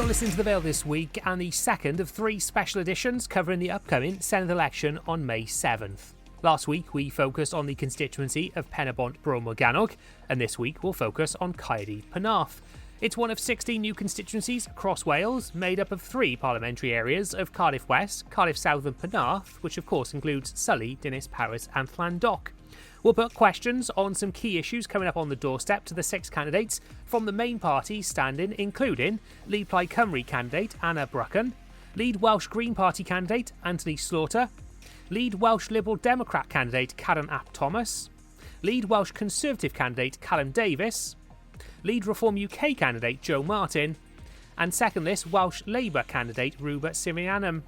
listening to the Vale This week and the second of three special editions covering the upcoming Senedd election on May 7th. Last week we focused on the constituency of Penarth Bro Morgannwg, and this week we'll focus on Caerdydd Penarth. It's one of 16 new constituencies across Wales, made up of three parliamentary areas of Cardiff West, Cardiff South and Penarth, which of course includes Sully, Dinas Powys and Llandoch. We'll put questions on some key issues coming up on the doorstep to the six candidates from the main parties standing, including Lead Plaid Cymru candidate Anna Brucken, Lead Welsh Green Party candidate Anthony Slaughter, Lead Welsh Liberal Democrat candidate Karen Ap Thomas, Lead Welsh Conservative candidate Callum Davis, Lead Reform UK candidate Joe Martin, and second list Welsh Labour candidate Ruba Sirianum.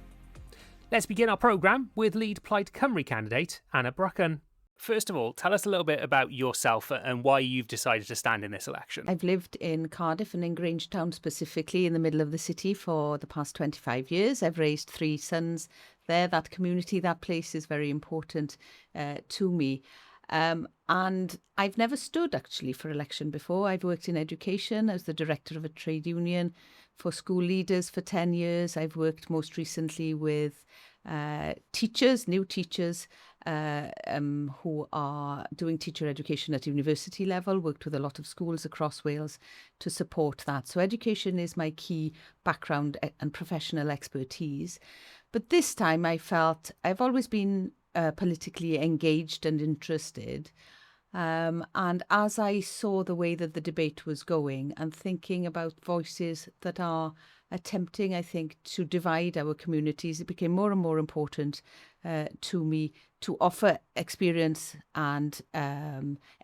Let's begin our programme with Lead Plaid Cymru candidate Anna Brucken. First of all, tell us a little bit about yourself and why you've decided to stand in this election. I've lived in Cardiff and in Grangetown specifically in the middle of the city for the past 25 years. I've raised three sons there. That community, that place is very important to me. And I've never stood actually for election before. I've worked in education as the director of a trade union for school leaders for 10 years. I've worked most recently with teachers, new teachers who are doing teacher education at university level, worked with a lot of schools across Wales to support that. So education is my key background and professional expertise. But this time I felt I've always been politically engaged and interested. And as I saw the way that the debate was going and thinking about voices that are attempting, I think, to divide our communities, it became more and more important to me to offer experience and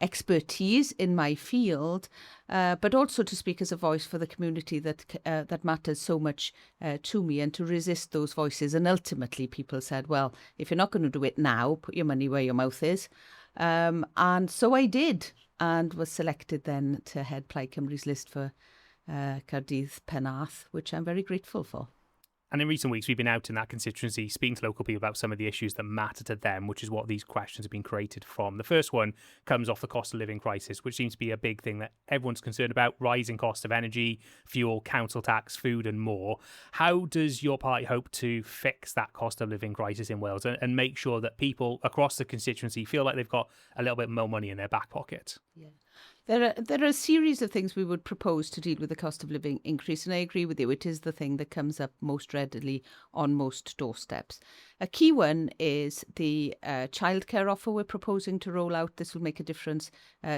expertise in my field, but also to speak as a voice for the community that matters so much to me, and to resist those voices. And ultimately people said, well, if you're not going to do it now, put your money where your mouth is. And so I did, and was selected then to head Plaid Cymru's list for Caerdydd Penarth, which I'm very grateful for. And in recent weeks, we've been out in that constituency speaking to local people about some of the issues that matter to them, which is what these questions have been created from. The first one comes off the cost of living crisis, which seems to be a big thing that everyone's concerned about: rising cost of energy, fuel, council tax, food and more. How does your party hope to fix that cost of living crisis in Wales and make sure that people across the constituency feel like they've got a little bit more money in their back pocket? Yeah. There are a series of things we would propose to deal with the cost of living increase, and I agree with you, it is the thing that comes up most readily on most doorsteps. A key one is the childcare offer we're proposing to roll out. This will make a difference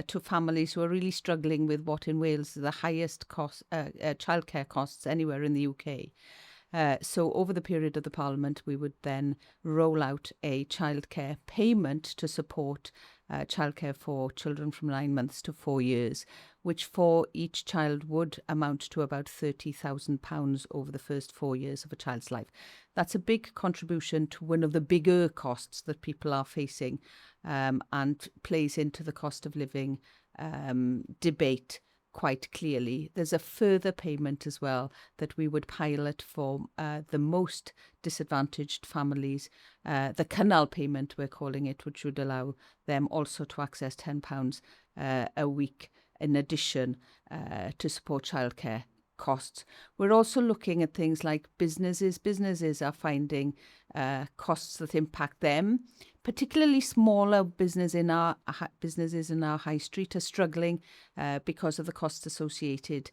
to families who are really struggling with what in Wales are the highest cost childcare costs anywhere in the UK. So over the period of the Parliament, we would then roll out a childcare payment to support childcare for children from 9 months to 4 years, which for each child would amount to about £30,000 over the first 4 years of a child's life. That's a big contribution to one of the bigger costs that people are facing, and plays into the cost of living debate quite clearly. There's a further payment as well that we would pilot for the most disadvantaged families, the canal payment we're calling it, which would allow them also to access £10 a week in addition to support childcare costs. We're also looking at things like businesses. Businesses are finding costs that impact them. Particularly smaller businesses in our high street are struggling because of the costs associated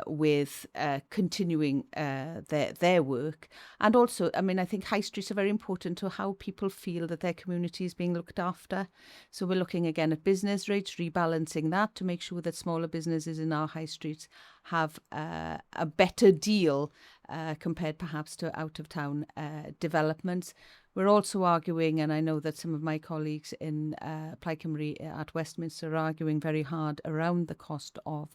with continuing their work. And also, I mean, I think high streets are very important to how people feel that their community is being looked after. So we're looking again at business rates, rebalancing that to make sure that smaller businesses in our high streets have a better deal compared perhaps to out-of-town developments. We're also arguing, and I know that some of my colleagues in Plaid Cymru at Westminster are arguing very hard around the cost of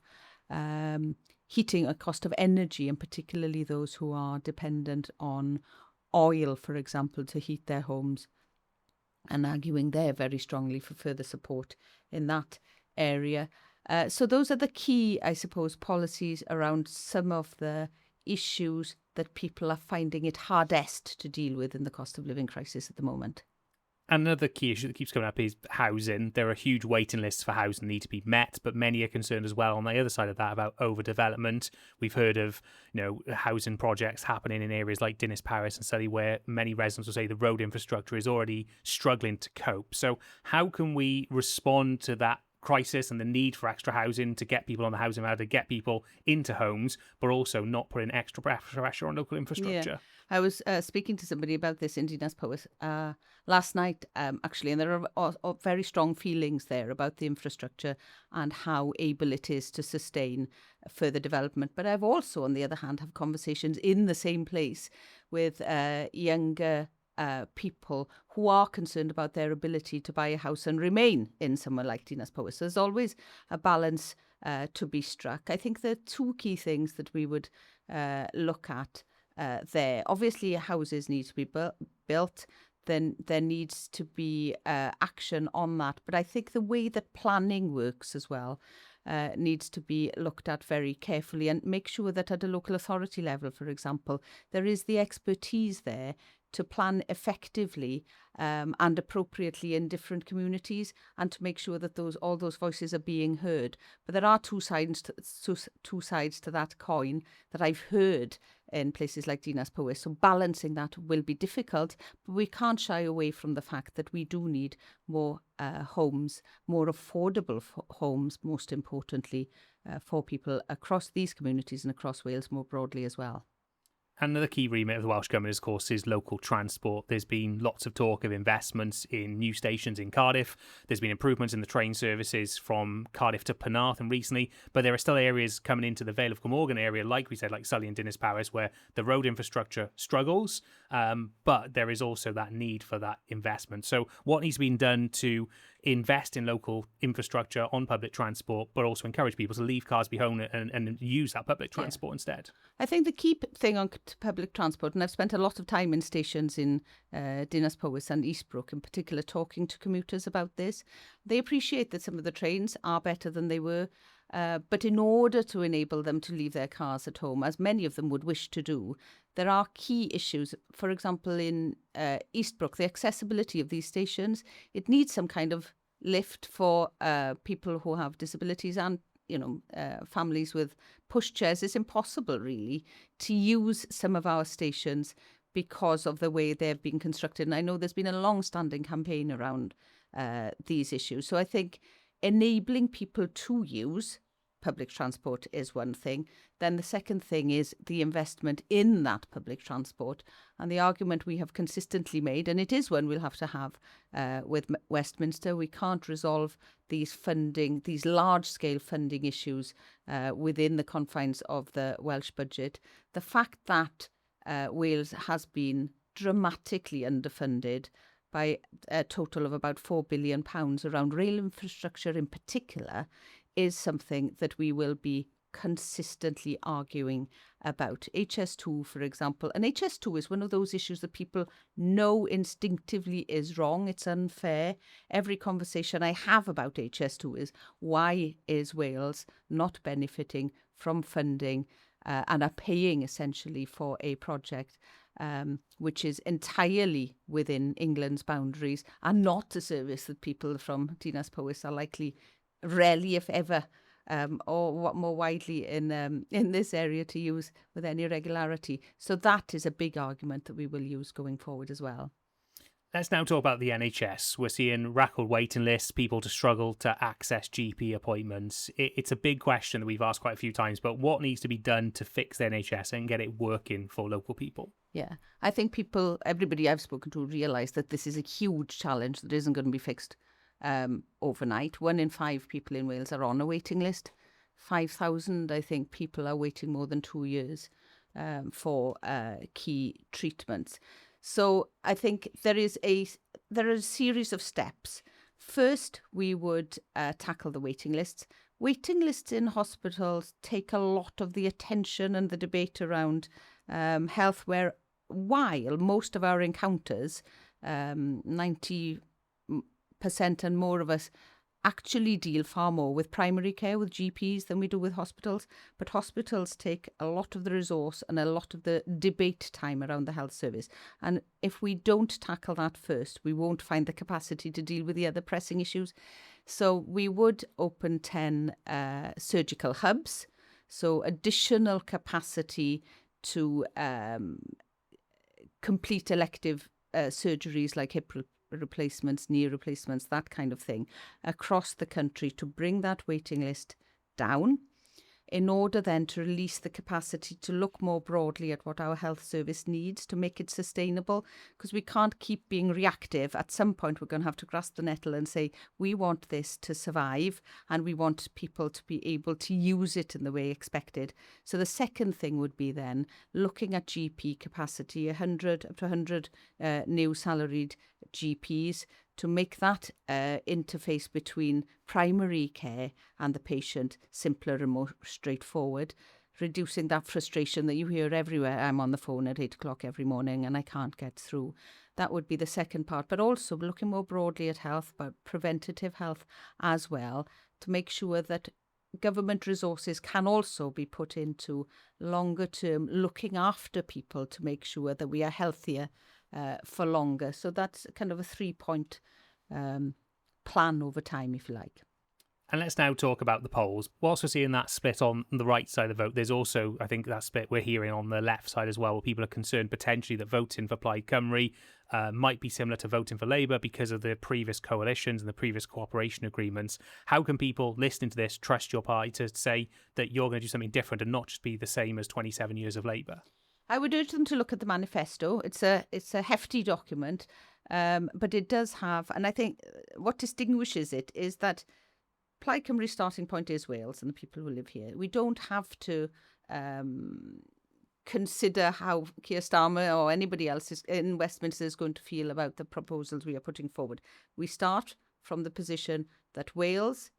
heating, a cost of energy, and particularly those who are dependent on oil, for example, to heat their homes, and arguing there very strongly for further support in that area. So those are the key, I suppose, policies around some of the issues that people are finding it hardest to deal with in the cost of living crisis at the moment. Another key issue that keeps coming up is housing. There are huge waiting lists for housing that need to be met, but many are concerned as well on the other side of that about overdevelopment. We've heard of, housing projects happening in areas like Dinas Paris and Surrey where many residents will say the road infrastructure is already struggling to cope. So how can we respond to that crisis and the need for extra housing to get people on the housing ladder, to get people into homes, but also not putting extra pressure on local infrastructure? Yeah. I was speaking to somebody about this in Dinas Powys last night, actually, and there are very strong feelings there about the infrastructure and how able it is to sustain further development. But I've also, on the other hand, have conversations in the same place with younger people who are concerned about their ability to buy a house and remain in somewhere like Dinas Powys. So there's always a balance to be struck. I think the two key things that we would look at there. Obviously, houses need to be built. Then there needs to be action on that. But I think the way that planning works as well needs to be looked at very carefully and make sure that at a local authority level, for example, there is the expertise there to plan effectively and appropriately in different communities and to make sure that all those voices are being heard. But there are two sides to that coin that I've heard in places like Dinas Powys. So balancing that will be difficult, but we can't shy away from the fact that we do need more homes, more affordable homes, most importantly, for people across these communities and across Wales more broadly as well. Another key remit of the Welsh Government, of course, is local transport. There's been lots of talk of investments in new stations in Cardiff. There's been improvements in the train services from Cardiff to Penarth and recently, but there are still areas coming into the Vale of Glamorgan area, like we said, like Sully and Dinas Paris, where the road infrastructure struggles, but there is also that need for that investment. So what needs to be done to invest in local infrastructure on public transport, but also encourage people to leave cars behind and use that public transport instead? I think the key thing on public transport, and I've spent a lot of time in stations in Dinas Powys and Eastbrook in particular talking to commuters about this. They appreciate that some of the trains are better than they were, but in order to enable them to leave their cars at home, as many of them would wish to do, there are key issues. For example, in Eastbrook, the accessibility of these stations, it needs some kind of lift for people who have disabilities and families with pushchairs. It's impossible really to use some of our stations because of the way they've been constructed. And I know there's been a long-standing campaign around these issues. So I think enabling people to use public transport is one thing. Then the second thing is the investment in that public transport. And the argument we have consistently made, and it is one we'll have to have with Westminster, we can't resolve these large-scale funding issues within the confines of the Welsh budget. The fact that Wales has been dramatically underfunded by a total of about £4 billion around rail infrastructure in particular is something that we will be consistently arguing about. HS2, for example, and HS2 is one of those issues that people know instinctively is wrong. It's unfair. Every conversation I have about HS2 is, why is Wales not benefiting from funding and are paying essentially for a project which is entirely within England's boundaries and not a service that people from Dinas Powys are likely rarely, if ever, or what more widely in this area to use with any regularity. So that is a big argument that we will use going forward as well. Let's now talk about the NHS. We're seeing record waiting lists, people to struggle to access GP appointments. It's a big question that we've asked quite a few times, but what needs to be done to fix the NHS and get it working for local people? Yeah, I think everybody I've spoken to realise that this is a huge challenge that isn't going to be fixed overnight. 1 in 5 people in Wales are on a waiting list. 5,000, I think, people are waiting more than 2 years for key treatments. So I think there are a series of steps. First, we would tackle the waiting lists. Waiting lists in hospitals take a lot of the attention and the debate around health, while most of our encounters, 90% and more of us, actually deal far more with primary care, with GPs, than we do with hospitals. But hospitals take a lot of the resource and a lot of the debate time around the health service. And if we don't tackle that first, we won't find the capacity to deal with the other pressing issues. So we would open 10 surgical hubs, so additional capacity to complete elective surgeries like hip replacements, knee replacements, that kind of thing, across the country to bring that waiting list down, in order then to release the capacity to look more broadly at what our health service needs to make it sustainable, because we can't keep being reactive. At some point, we're going to have to grasp the nettle and say, we want this to survive and we want people to be able to use it in the way expected. So the second thing would be then looking at GP capacity, 100 up to 100 new salaried GPs, to make that interface between primary care and the patient simpler and more straightforward, reducing that frustration that you hear everywhere. I'm on the phone at 8 o'clock every morning and I can't get through. That would be the second part, but also looking more broadly at health, but preventative health as well, to make sure that government resources can also be put into longer term looking after people to make sure that we are healthier for longer. So that's kind of a 3-point plan over time, if you like. And let's now talk about the polls. Whilst we're seeing that split on the right side of the vote, there's also, I think, that split we're hearing on the left side as well, where people are concerned potentially that voting for Plaid Cymru might be similar to voting for Labour because of the previous coalitions and the previous cooperation agreements. How can people listening to this trust your party to say that you're going to do something different and not just be the same as 27 years of Labour? I would urge them to look at the manifesto. It's a hefty document, but it does have, and I think what distinguishes it is that Plaid Cymru's starting point is Wales and the people who live here. We don't have to consider how Keir Starmer or anybody else in Westminster is going to feel about the proposals we are putting forward. We start from the position that Wales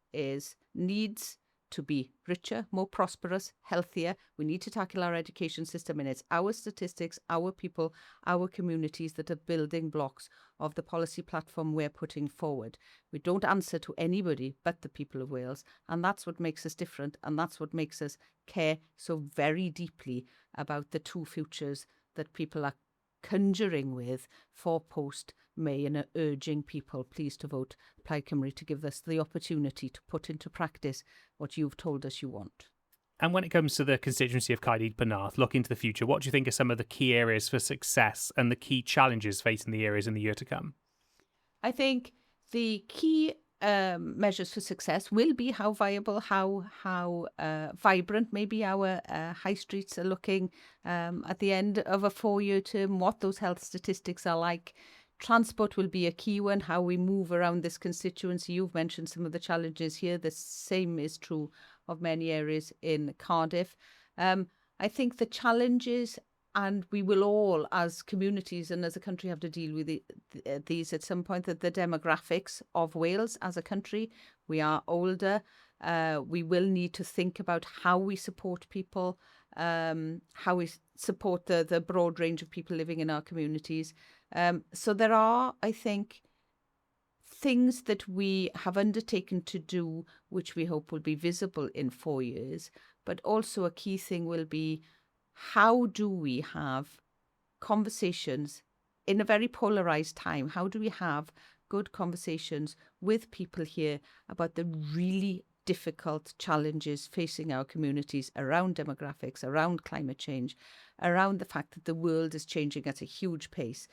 needs to be richer, more prosperous, healthier. We need to tackle our education system, and it's our statistics, our people, our communities that are building blocks of the policy platform we're putting forward. We don't answer to anybody but the people of Wales, and that's what makes us different, and that's what makes us care so very deeply about the two futures that people are conjuring with for post-May, and are urging people please to vote Plaid Cymru to give us the opportunity to put into practice what you've told us you want. And when it comes to the constituency of Caerdydd Penarth, look into the future, what do you think are some of the key areas for success and the key challenges facing the areas in the year to come? I think the key measures for success will be how viable, how vibrant maybe our high streets are looking at the end of a 4-year term, what those health statistics are like. Transport will be a key one, how we move around this constituency. You've mentioned some of the challenges here. The same is true of many areas in Cardiff. I think the challenges, and we will all, as communities and as a country, have to deal with these at some point, that the demographics of Wales as a country. We are older. We will need to think about how we support people, how we support the broad range of people living in our communities. So there are, I think, things that we have undertaken to do, which we hope will be visible in 4 years. But also a key thing will be, how do we have conversations in a very polarized time? How do we have good conversations with people here about the really difficult challenges facing our communities around demographics, around climate change, around the fact that the world is changing at a huge pace?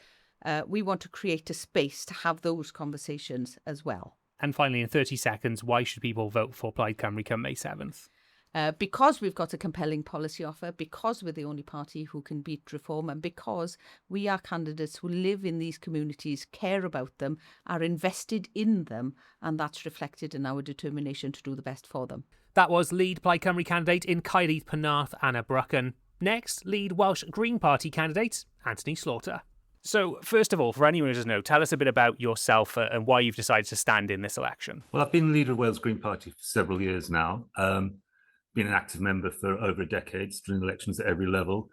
We want to create a space to have those conversations as well. And finally, in 30 seconds, why should people vote for Plaid Cymru come May 7th? Because we've got a compelling policy offer, because we're the only party who can beat reform, and because we are candidates who live in these communities, care about them, are invested in them, and that's reflected in our determination to do the best for them. That was lead Plaid Cymru candidate in Caerdydd Penarth, Anna Brucken. Next, lead Welsh Green Party candidate, Anthony Slaughter. So, first of all, for anyone who doesn't know, tell us a bit about yourself and why you've decided to stand in this election. Well, I've been leader of Wales Green Party for several years now. Been an active member for over a decade, doing elections at every level.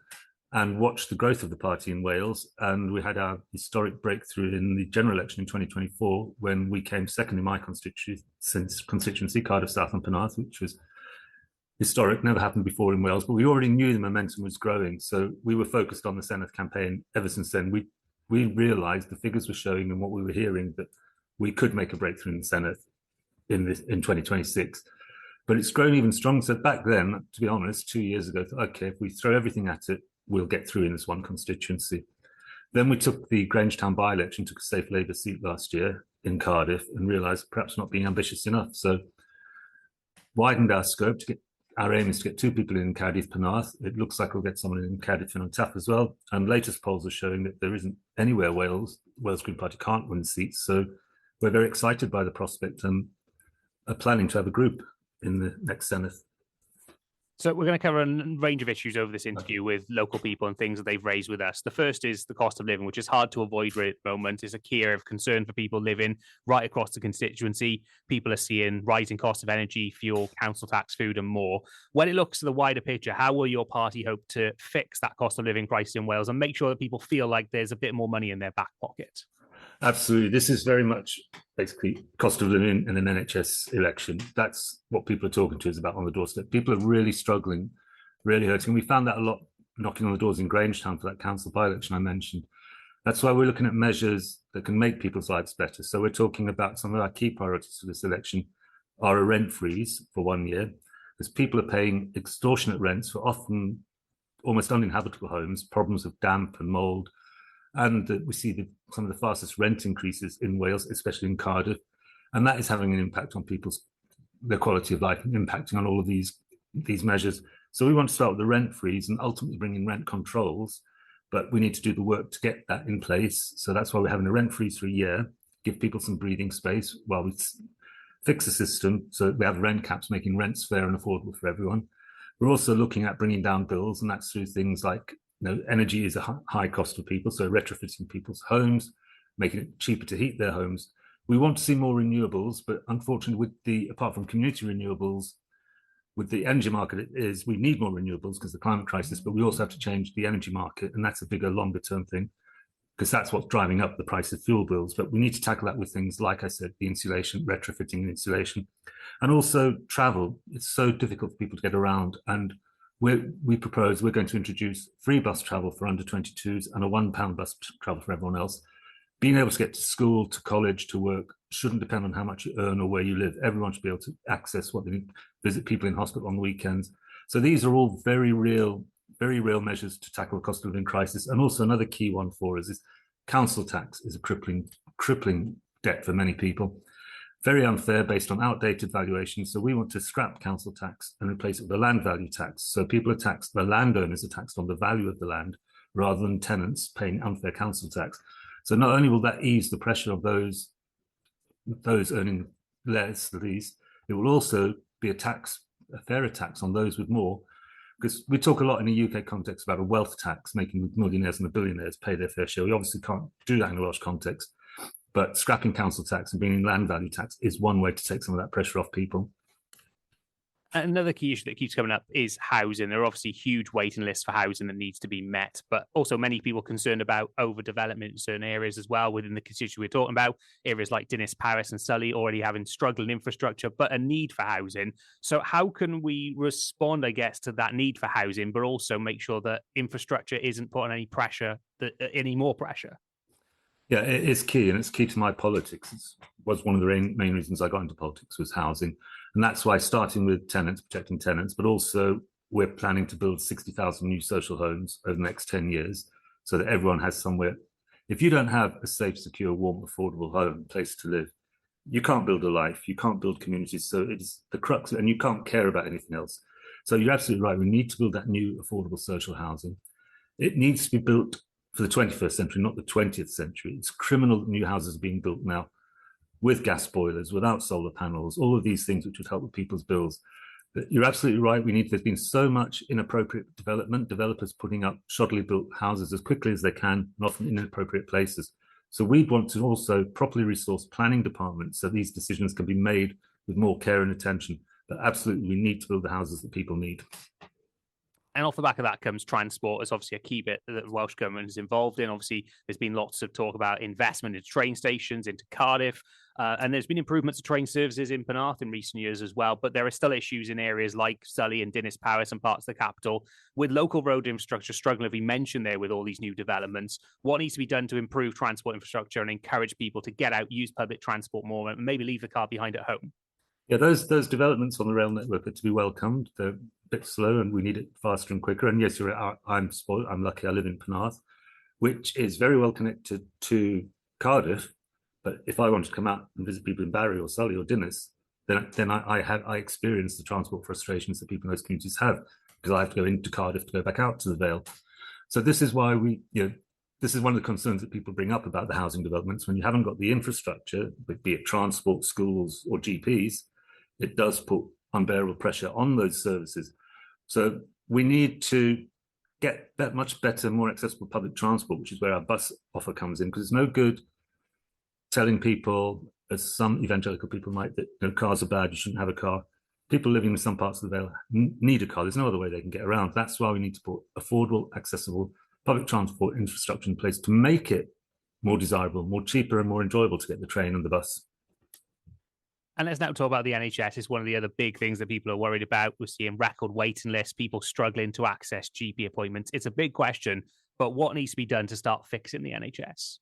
and watched the growth of the party in Wales. And we had our historic breakthrough in the general election in 2024 when we came second in my constituency, Caerdydd South and Penarth, which was historic, never happened before in Wales, but we already knew the momentum was growing. So we were focused on the Senedd campaign ever since then. We realised the figures were showing and what we were hearing that we could make a breakthrough in the Senedd in 2026. But it's grown even stronger. So back then, to be honest, 2 years ago, okay, if we throw everything at it, we'll get through in this one constituency. Then we took the Grangetown by-election, took a safe Labour seat last year in Cardiff and realised perhaps not being ambitious enough. So widened our scope to get, our aim is to get 2 people in Caerdydd Penarth. It looks like we'll get someone in Caerdydd Penarth as well. And latest polls are showing that there isn't anywhere Wales Green Party can't win seats. So we're very excited by the prospect and are planning to have a group in the next Senedd. So we're going to cover a range of issues over this interview with local people and things that they've raised with us. The first is the cost of living, which is hard to avoid right at the moment. It's a key area of concern for people living right across the constituency. People are seeing rising costs of energy, fuel, council tax, food and more. When it looks to the wider picture, how will your party hope to fix that cost of living crisis in Wales and make sure that people feel like there's a bit more money in their back pocket? Absolutely. This is very much basically cost of living in an NHS election. That's what people are talking to us about on the doorstep. People are really struggling, really hurting. We found that a lot knocking on the doors in Grangetown for that council by-election I mentioned. That's why we're looking at measures that can make people's lives better. So we're talking about some of our key priorities for this election are a rent freeze for 1 year, because people are paying extortionate rents for often almost uninhabitable homes, problems of damp and mould. And we see some of the fastest rent increases in Wales, especially in Cardiff. And that is having an impact on their quality of life and impacting on all of these measures. So we want to start with the rent freeze and ultimately bring in rent controls, but we need to do the work to get that in place. So that's why we're having a rent freeze for a year, give people some breathing space while we fix the system so that we have rent caps making rents fair and affordable for everyone. We're also looking at bringing down bills, and that's through things like energy is a high cost for people, so retrofitting people's homes, making it cheaper to heat their homes. We want to see more renewables, but unfortunately, apart from community renewables, with the energy market we need more renewables because of the climate crisis, but we also have to change the energy market, and that's a bigger, longer term thing, because that's what's driving up the price of fuel bills. But we need to tackle that with things, like I said, the insulation, retrofitting and insulation, and also travel. It's so difficult for people to get around, and we propose we're going to introduce free bus travel for under 22s and a £1 bus travel for everyone else. Being able to get to school, to college, to work shouldn't depend on how much you earn or where you live. Everyone should be able to access what they need, visit people in hospital on the weekends. So these are all very real measures to tackle the cost of living crisis. And also another key one for us is council tax is a crippling debt for many people. Very unfair based on outdated valuations. So we want to scrap council tax and replace it with a land value tax. So people are taxed, the landowners are taxed on the value of the land rather than tenants paying unfair council tax. So not only will that ease the pressure of those earning less, the least, it will also be a fairer tax on those with more. Because we talk a lot in a UK context about a wealth tax, making the millionaires and the billionaires pay their fair share. We obviously can't do that in a Welsh context. But scrapping council tax and bringing land value tax is one way to take some of that pressure off people. Another key issue that keeps coming up is housing. There are obviously huge waiting lists for housing that needs to be met, but also many people concerned about overdevelopment in certain areas as well within the constituency we're talking about. Areas like Dinas, Paris and Sully already having struggling infrastructure, but a need for housing. So how can we respond, I guess, to that need for housing, but also make sure that infrastructure isn't putting any more pressure? Yeah, it is key, and it's key to my politics. It was one of the main reasons I got into politics was housing. And that's why, starting with tenants, protecting tenants, but also we're planning to build 60,000 new social homes over the next 10 years so that everyone has somewhere. If you don't have a safe, secure, warm, affordable home, place to live, you can't build a life, you can't build communities. So it's the crux, and you can't care about anything else. So you're absolutely right. We need to build that new affordable social housing. It needs to be built for the 21st century, not the 20th century. It's criminal that new houses are being built now with gas boilers, without solar panels, all of these things which would help with people's bills. But you're absolutely right. There's been so much inappropriate development, developers putting up shoddily built houses as quickly as they can, and often in inappropriate places. So we'd want to also properly resource planning departments so these decisions can be made with more care and attention. But absolutely, we need to build the houses that people need. And off the back of that comes transport as obviously a key bit that the Welsh Government is involved in. Obviously, there's been lots of talk about investment into train stations, into Cardiff, and there's been improvements to train services in Penarth in recent years as well. But there are still issues in areas like Surrey and Dinas Powys and parts of the capital, with local road infrastructure struggling to be mentioned there with all these new developments. What needs to be done to improve transport infrastructure and encourage people to get out, use public transport more, and maybe leave the car behind at home? Yeah, those developments on the rail network are to be welcomed. They're a bit slow and we need it faster and quicker. And yes, you're right, I'm spoiled. I'm lucky I live in Penarth, which is very well connected to Cardiff. But if I want to come out and visit people in Barry or Surrey or Dinas, then I experience the transport frustrations that people in those communities have, because I have to go into Cardiff to go back out to the Vale. So this is why this is one of the concerns that people bring up about the housing developments. When you haven't got the infrastructure, be it transport, schools or GPs, it does put unbearable pressure on those services. So we need to get that much better, more accessible public transport, which is where our bus offer comes in, because it's no good telling people, as some evangelical people might, that cars are bad, you shouldn't have a car. People living in some parts of the Vale need a car. There's no other way they can get around. That's why we need to put affordable, accessible public transport infrastructure in place to make it more desirable, more cheaper and more enjoyable to get the train and the bus. And let's now talk about the NHS. It's one of the other big things that people are worried about. We're seeing record waiting lists, people struggling to access GP appointments. It's a big question, but what needs to be done to start fixing the NHS?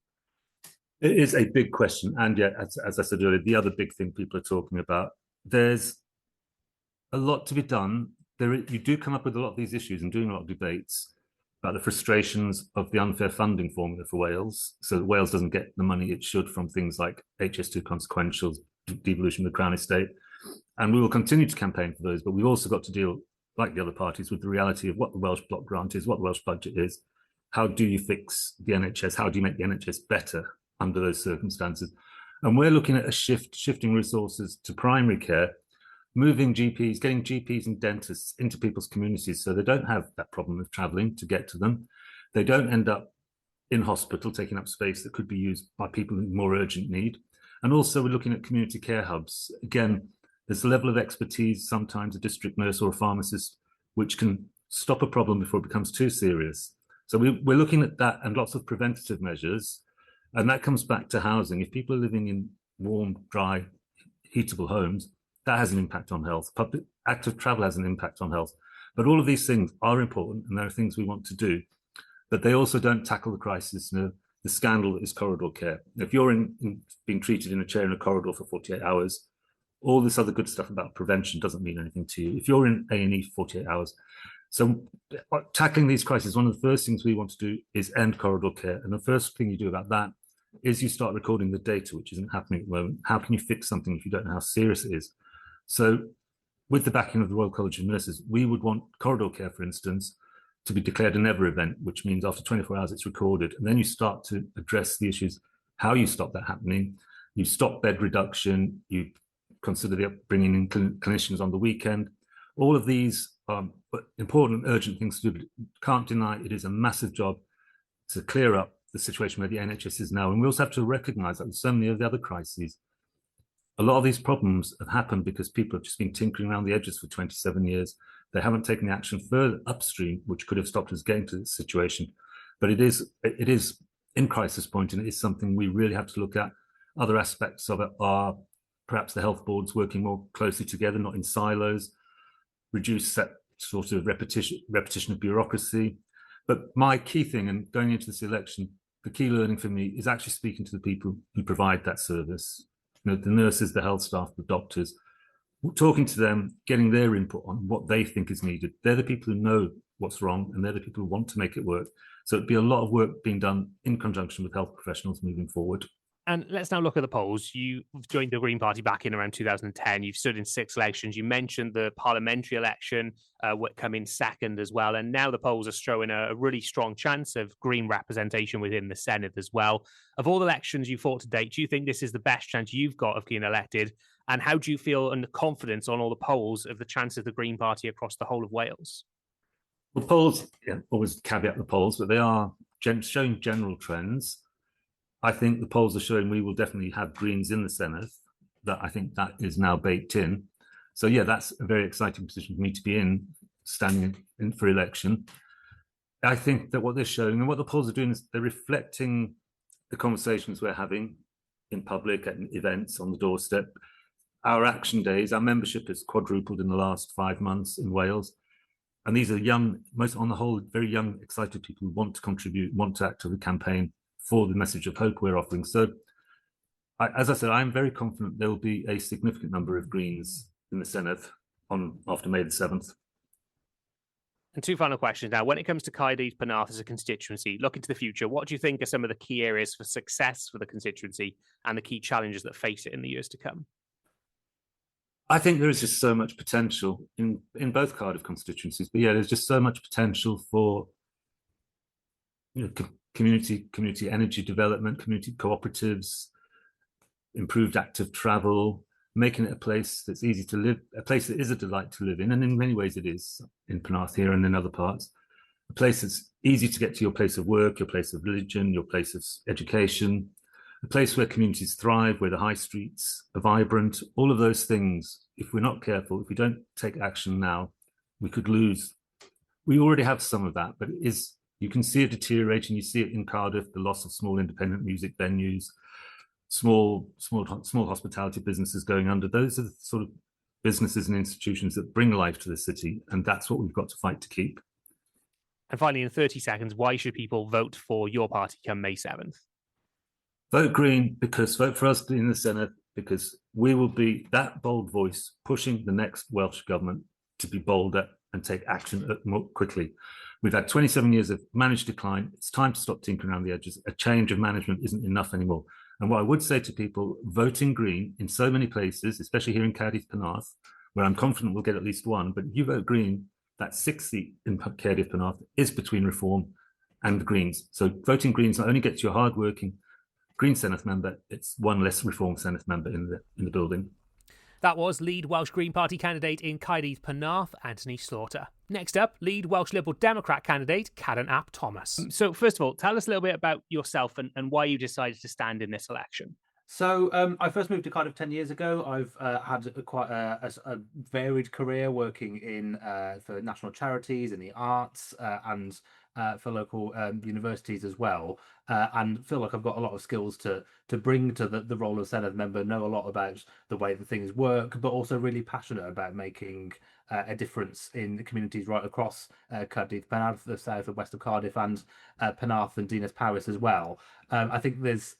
It is a big question. And yet, as I said earlier, the other big thing people are talking about, there's a lot to be done. You do come up with a lot of these issues and doing a lot of debates about the frustrations of the unfair funding formula for Wales. So that Wales doesn't get the money it should from things like HS2 consequentials, devolution of the Crown Estate. And we will continue to campaign for those, but we've also got to deal, like the other parties, with the reality of what the Welsh block grant is, what the Welsh budget is. How do you fix the NHS? How do you make the NHS better under those circumstances? And we're looking at shifting resources to primary care, moving GPs, getting GPs and dentists into people's communities so they don't have that problem of travelling to get to them. They don't end up in hospital taking up space that could be used by people in more urgent need. And also we're looking at community care hubs. Again, there's a level of expertise, sometimes a district nurse or a pharmacist, which can stop a problem before it becomes too serious. So we're looking at that and lots of preventative measures. And that comes back to housing. If people are living in warm, dry, heatable homes, that has an impact on health. Public active travel has an impact on health. But all of these things are important and there are things we want to do. But they also don't tackle the crisis, the scandal that is corridor care. If you're being treated in a chair in a corridor for 48 hours, all this other good stuff about prevention doesn't mean anything to you. If you're in A&E for 48 hours. So tackling these crises, one of the first things we want to do is end corridor care. And the first thing you do about that is you start recording the data, which isn't happening at the moment. How can you fix something if you don't know how serious it is? So with the backing of the Royal College of Nurses, we would want corridor care, for instance, to be declared a never event, which means after 24 hours it's recorded. And then you start to address the issues, how you stop that happening. You stop bed reduction, you consider bringing in clinicians on the weekend. All of these are important, urgent things to do, but can't deny it is a massive job to clear up the situation where the NHS is now. And we also have to recognise that with so many of the other crises, a lot of these problems have happened because people have just been tinkering around the edges for 27 years. They haven't taken the action further upstream, which could have stopped us getting to this situation. But it is in crisis point, and it is something we really have to look at. Other aspects of it are perhaps the health boards working more closely together, not in silos, reduce that sort of repetition of bureaucracy. But my key thing, and going into this election, the key learning for me is actually speaking to the people who provide that service. The nurses, the health staff, the doctors, talking to them, getting their input on what they think is needed. They're the people who know what's wrong, and they're the people who want to make it work. So it'd be a lot of work being done in conjunction with health professionals moving forward. And let's now look at the polls. You joined the Green Party back in around 2010. You've stood in 6 elections. You mentioned the parliamentary election would come in second as well. And now the polls are showing a really strong chance of Green representation within the Senedd as well. Of all the elections you fought to date, do you think this is the best chance you've got of getting elected? And how do you feel and the confidence on all the polls of the chance of the Green Party across the whole of Wales? Well, polls, always caveat the polls, but they are showing general trends. I think the polls are showing we will definitely have Greens in the Senedd. That I think that is now baked in. So yeah, that's a very exciting position for me to be in. standing in for election. I think that what they're showing and what the polls are doing is they're reflecting the conversations we're having in public, at events, on the doorstep. Our action days, our membership has quadrupled in the last 5 months in Wales. And these are young, most on the whole, very young, excited people who want to contribute, want to actively campaign for the message of hope we're offering. So, as I said, I'm very confident there will be a significant number of Greens in the Senedd after May the 7th. And two final questions now. When it comes to Caerdydd Penarth as a constituency, look into the future, what do you think are some of the key areas for success for the constituency and the key challenges that face it in the years to come? I think there is just so much potential in both Cardiff constituencies. But yeah, there's just so much potential for community energy development, community cooperatives, improved active travel, making it a place that's easy to live, a place that is a delight to live in, and in many ways it is in Penarth here and in other parts. A place that's easy to get to your place of work, your place of religion, your place of education, a place where communities thrive, where the high streets are vibrant. All of those things, if we're not careful, if we don't take action now, we could lose. We already have some of that, but you can see it deteriorating. You see it in Cardiff, the loss of small independent music venues, small hospitality businesses going under. Those are the sort of businesses and institutions that bring life to the city, and that's what we've got to fight to keep. And finally, in 30 seconds, why should people vote for your party come May 7th? Vote Green, because vote for us in the Senedd, because we will be that bold voice pushing the next Welsh government to be bolder and take action more quickly. We've had 27 years of managed decline. It's time to stop tinkering around the edges. A change of management isn't enough anymore. And what I would say to people, voting Green in so many places, especially here in Caerdydd Penarth, where I'm confident we'll get at least one, but if you vote Green, that 6th seat in Caerdydd Penarth is between Reform and the Greens. So voting Greens not only gets you a hard-working Green Senedd member, it's one less Reform Senedd member in the building. That was lead Welsh Green Party candidate in Caerdydd Penarth, Anthony Slaughter. Next up, lead Welsh Liberal Democrat candidate, Karen Ap Thomas. So first of all, tell us a little bit about yourself and why you decided to stand in this election. So I first moved to Cardiff 10 years ago. I've had quite a varied career working in for national charities, in the arts, and for local universities as well. And feel like I've got a lot of skills to bring to the role of Senedd member, know a lot about the way that things work, but also really passionate about making a difference in the communities right across Caerdydd Penarth, the south and west of Cardiff, and Penarth and Dinas Powys as well. I think there's,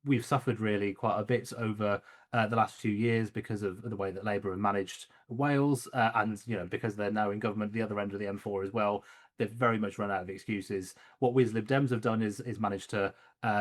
we've suffered really quite a bit over the last few years because of the way that Labour have managed Wales, and because they're now in government the other end of the M4 as well. They've very much run out of excuses. What we as Lib Dems have done is managed to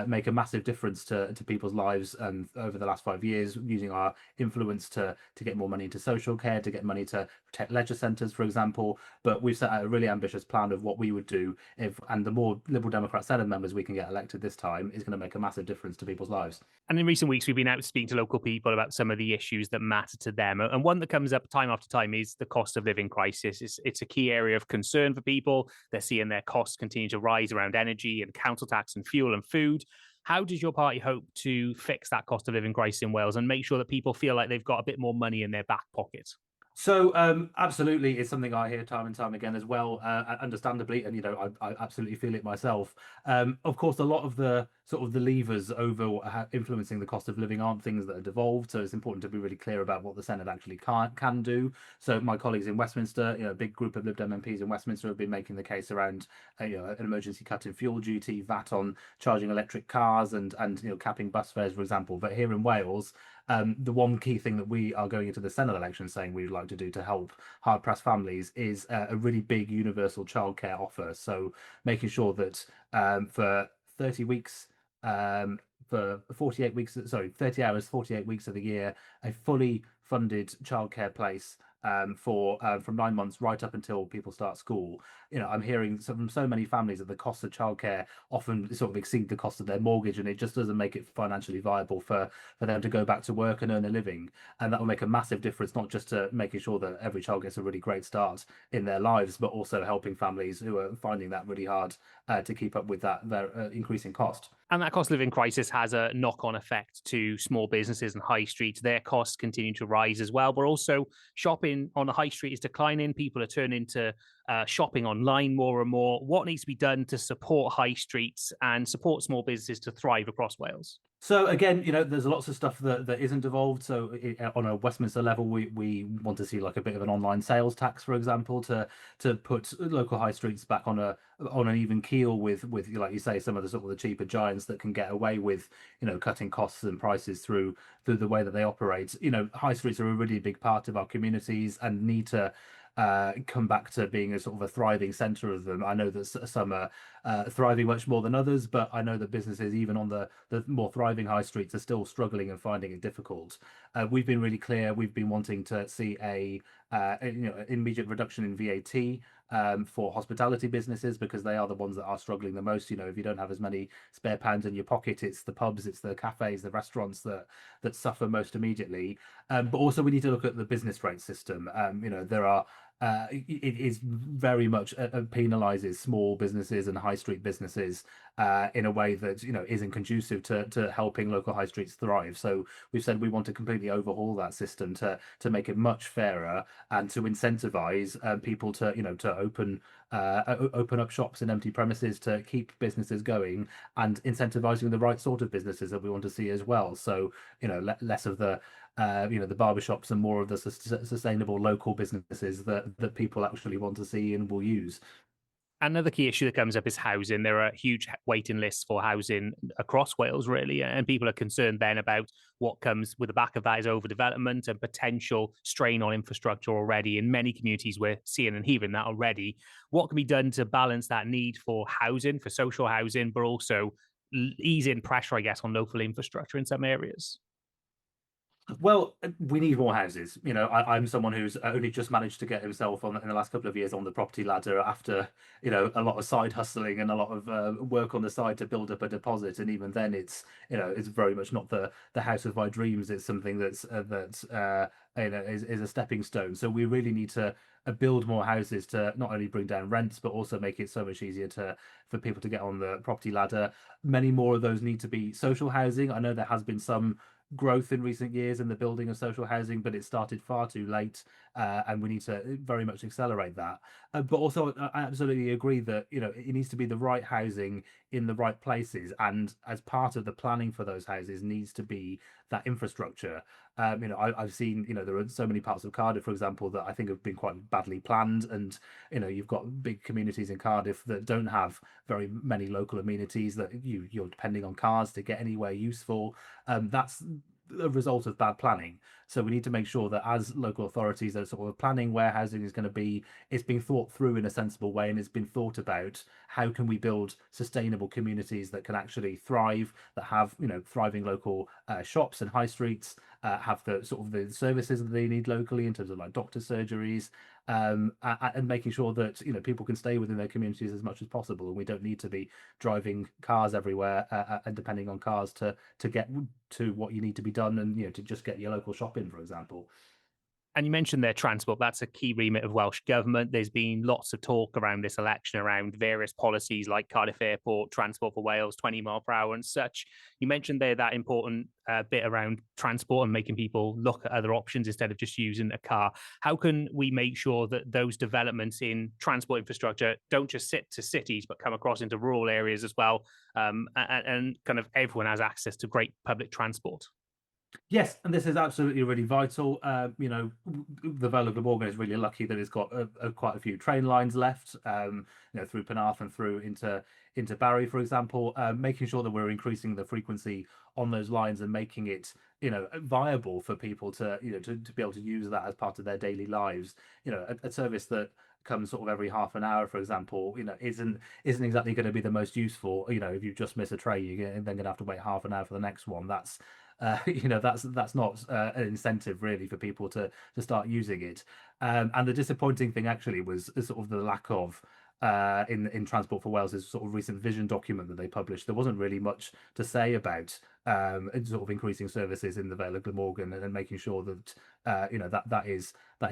make a massive difference to people's lives over the last 5 years, using our influence to get more money into social care, to get money to protect leisure centres, for example. But we've set out a really ambitious plan of what we would do and the more Liberal Democrat Senedd members we can get elected this time is going to make a massive difference to people's lives. And in recent weeks, we've been out speaking to local people about some of the issues that matter to them. And one that comes up time after time is the cost of living crisis. It's a key area of concern for people. They're seeing their costs continue to rise around energy and council tax and fuel and food. How does your party hope to fix that cost of living crisis in Wales and make sure that people feel like they've got a bit more money in their back pocket? So absolutely, it's something I hear time and time again as well, understandably, and I absolutely feel it myself. Of course, a lot of the sort of the levers over influencing the cost of living aren't things that are devolved, so it's important to be really clear about what the Senedd actually can do. So my colleagues in Westminster, a big group of Lib Dem MPs in Westminster have been making the case around an emergency cut in fuel duty, VAT on charging electric cars, and capping bus fares, for example. But here in Wales, the one key thing that we are going into the Senedd election saying we'd like to do to help hard-pressed families is a really big universal childcare offer. So making sure that for 30 weeks, for 48 weeks, 30 hours, 48 weeks of the year, a fully funded childcare place from 9 months right up until people start school. I'm hearing from so many families that the cost of childcare often sort of exceed the cost of their mortgage, and it just doesn't make it financially viable for them to go back to work and earn a living. And that will make a massive difference, not just to making sure that every child gets a really great start in their lives, but also helping families who are finding that really hard to keep up with that increasing cost. And that cost of living crisis has a knock-on effect to small businesses and high streets. Their costs continue to rise as well, but also shopping shopping on the high street is declining. People are turning to shopping online more and more. What needs to be done to support high streets and support small businesses to thrive across Wales? So again, there's lots of stuff that isn't evolved. So on a Westminster level, we want to see like a bit of an online sales tax, for example, to put local high streets back on an even keel with like you say, some of the sort of the cheaper giants that can get away with cutting costs and prices through the way that they operate. High streets are a really big part of our communities and need to come back to being a sort of a thriving centre of them. I know that some are thriving much more than others, but I know that businesses, even on the more thriving high streets, are still struggling and finding it difficult. We've been really clear. We've been wanting to see a immediate reduction in VAT. For hospitality businesses, because they are the ones that are struggling the most. If you don't have as many spare pounds in your pocket, it's the pubs, it's the cafes, the restaurants that suffer most immediately. But also we need to look at the business rate system. There are it is very much penalises small businesses and high street businesses in a way that isn't conducive to helping local high streets thrive. So we've said we want to completely overhaul that system to make it much fairer and to incentivise people to open up shops in empty premises, to keep businesses going, and incentivising the right sort of businesses that we want to see as well. So less of the the barbershops and more of the sustainable local businesses that people actually want to see and will use. Another key issue that comes up is housing. There are huge waiting lists for housing across Wales, really, and people are concerned then about what comes with the back of that is overdevelopment and potential strain on infrastructure already. In many communities, we're seeing and hearing that already. What can be done to balance that need for housing, for social housing, but also ease in pressure, I guess, on local infrastructure in some areas? Well, we need more houses. I'm someone who's only just managed to get himself in the last couple of years on the property ladder after, a lot of side hustling and a lot of work on the side to build up a deposit. And even then, it's very much not the house of my dreams. It's something is a stepping stone. So we really need to build more houses to not only bring down rents, but also make it so much easier for people to get on the property ladder. Many more of those need to be social housing. I know there has been some growth in recent years in the building of social housing, but it started far too late, and we need to very much accelerate that. But also, I absolutely agree that it needs to be the right housing in the right places, and as part of the planning for those houses needs to be that infrastructure. I've seen there are so many parts of Cardiff, for example, that I think have been quite badly planned, and you've got big communities in Cardiff that don't have very many local amenities, that you're depending on cars to get anywhere useful. That's a result of bad planning. So we need to make sure that as local authorities are sort of planning where housing is going to be, it's being thought through in a sensible way, and it's been thought about how can we build sustainable communities that can actually thrive, that have thriving local shops and high streets, have the sort of the services that they need locally in terms of like doctor surgeries, and making sure that people can stay within their communities as much as possible, and we don't need to be driving cars everywhere and depending on cars to get to what you need to be done, and to just get your local shop in, for example. And you mentioned their transport. That's a key remit of Welsh Government. There's been lots of talk around this election around various policies like Cardiff Airport, Transport for Wales, 20 mile per hour and such. You mentioned there that important bit around transport and making people look at other options instead of just using a car. How can we make sure that those developments in transport infrastructure don't just sit to cities, but come across into rural areas as well, and kind of everyone has access to great public transport? Yes, and this is absolutely really vital. The Vale is really lucky that it's got quite a few train lines left, through Penarth and through into Barry, for example. Making sure that we're increasing the frequency on those lines and making it, viable for people to be able to use that as part of their daily lives. A service that comes sort of every half an hour, for example, isn't exactly going to be the most useful. If you just miss a train, you're then going to have to wait half an hour for the next one. That's that's not an incentive really for people to start using it. And the disappointing thing actually was sort of the lack of in Transport for Wales' sort of recent vision document that they published. There wasn't really much to say about sort of increasing services in the Vale of Glamorgan and making sure that that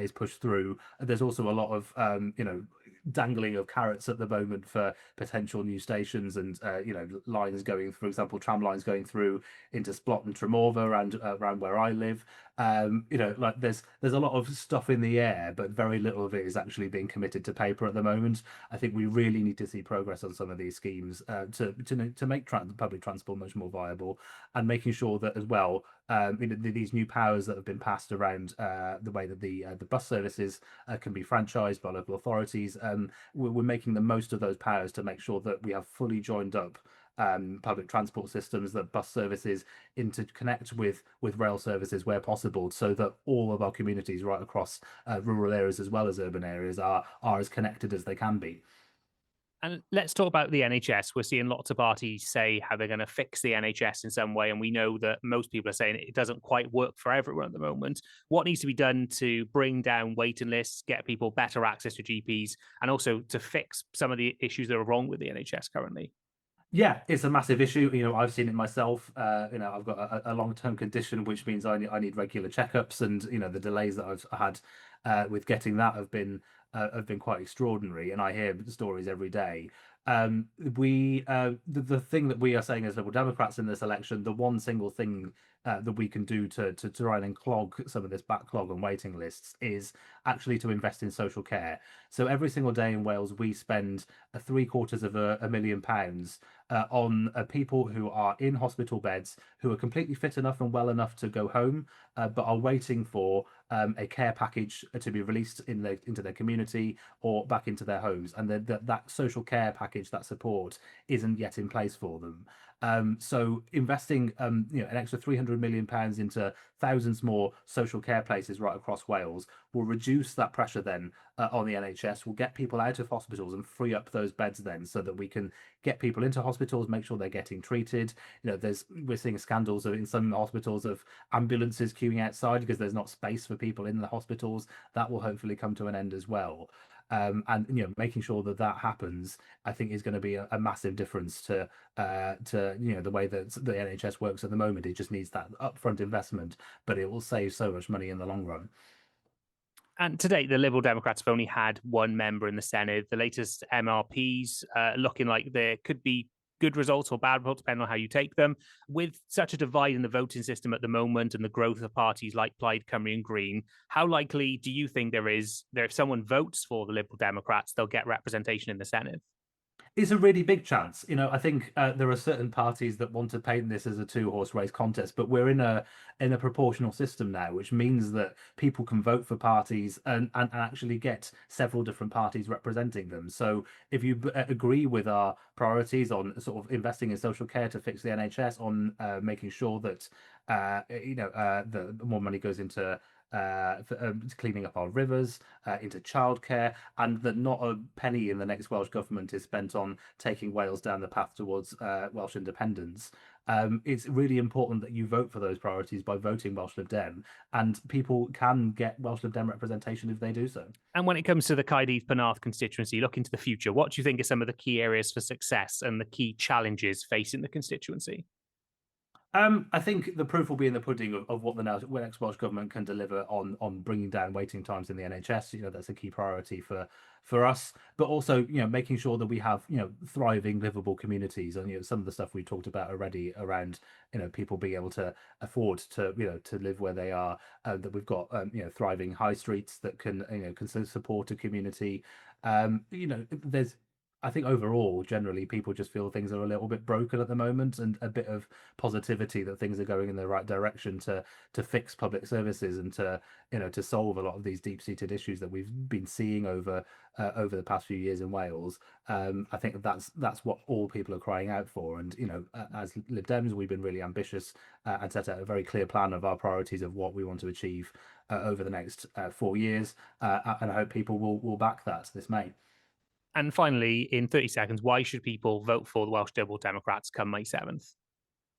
is pushed through. There's also a lot of dangling of carrots at the moment for potential new stations and lines going, for example, tram lines going through into Splot and Tremorva around where I live. Like there's a lot of stuff in the air, but very little of it is actually being committed to paper at the moment. I think we really need to see progress on some of these schemes to make public transport much more viable, and making sure that as well, these new powers that have been passed around the way that the bus services can be franchised by local authorities. We're making the most of those powers to make sure that we have fully joined up public transport systems, that bus services interconnect with rail services where possible, so that all of our communities right across rural areas as well as urban areas are as connected as they can be. And let's talk about the NHS. We're seeing lots of parties say how they're going to fix the NHS in some way, and we know that most people are saying it doesn't quite work for everyone at the moment. What needs to be done to bring down waiting lists, get people better access to GPs, and also to fix some of the issues that are wrong with the NHS currently? Yeah, it's a massive issue. I've seen it myself. I've got a long-term condition, which means I need regular checkups, and the delays that I've had with getting that have been quite extraordinary. And I hear stories every day. The thing that we are saying as Liberal Democrats in this election, the one single thing that we can do to try and unclog some of this backlog and waiting lists is actually to invest in social care. So every single day in Wales, we spend £750,000 on people who are in hospital beds, who are completely fit enough and well enough to go home, but are waiting for a care package to be released into their community or back into their homes, and that social care package, that support, isn't yet in place for them. So investing an extra £300 million into thousands more social care places right across Wales will reduce that pressure then on the NHS, will get people out of hospitals and free up those beds then, so that we can get people into hospitals, make sure they're getting treated. We're seeing scandals in some hospitals of ambulances queuing outside because there's not space for people in the hospitals. That will hopefully come to an end as well. And making sure that happens, I think, is going to be a massive difference to the way that the NHS works at the moment. It just needs that upfront investment, but it will save so much money in the long run. And to date, the Liberal Democrats have only had one member in the Senedd. The latest MRPs looking like there could be good results or bad results, depending on how you take them. With such a divide in the voting system at the moment and the growth of parties like Plaid Cymru and Green, how likely do you think if someone votes for the Liberal Democrats, they'll get representation in the Senedd? It's a really big chance. I think there are certain parties that want to paint this as a two-horse race contest, but we're in a proportional system now, which means that people can vote for parties and actually get several different parties representing them. So if you agree with our priorities on sort of investing in social care to fix the NHS, on making sure that the more money goes into cleaning up our rivers, into childcare, and that not a penny in the next Welsh government is spent on taking Wales down the path towards Welsh independence. It's really important that you vote for those priorities by voting Welsh Lib Dem, and people can get Welsh Lib Dem representation if they do so. And when it comes to the Caerdydd Penarth constituency, look into the future. What do you think are some of the key areas for success and the key challenges facing the constituency? I think the proof will be in the pudding of what the next Welsh government can deliver on bringing down waiting times in the NHS. That's a key priority for us, but also making sure that we have thriving, livable communities, and some of the stuff we talked about already around people being able to afford to to live where they are. That we've got thriving high streets that can support a community. There's I think overall, generally, people just feel things are a little bit broken at the moment, and a bit of positivity that things are going in the right direction to fix public services and to solve a lot of these deep-seated issues that we've been seeing over the past few years in Wales. I think that's what all people are crying out for. And as Lib Dems, we've been really ambitious and set out a very clear plan of our priorities of what we want to achieve over the next 4 years, and I hope people will back that this May. And finally, in 30 seconds, why should people vote for the Welsh Liberal Democrats come May 7th?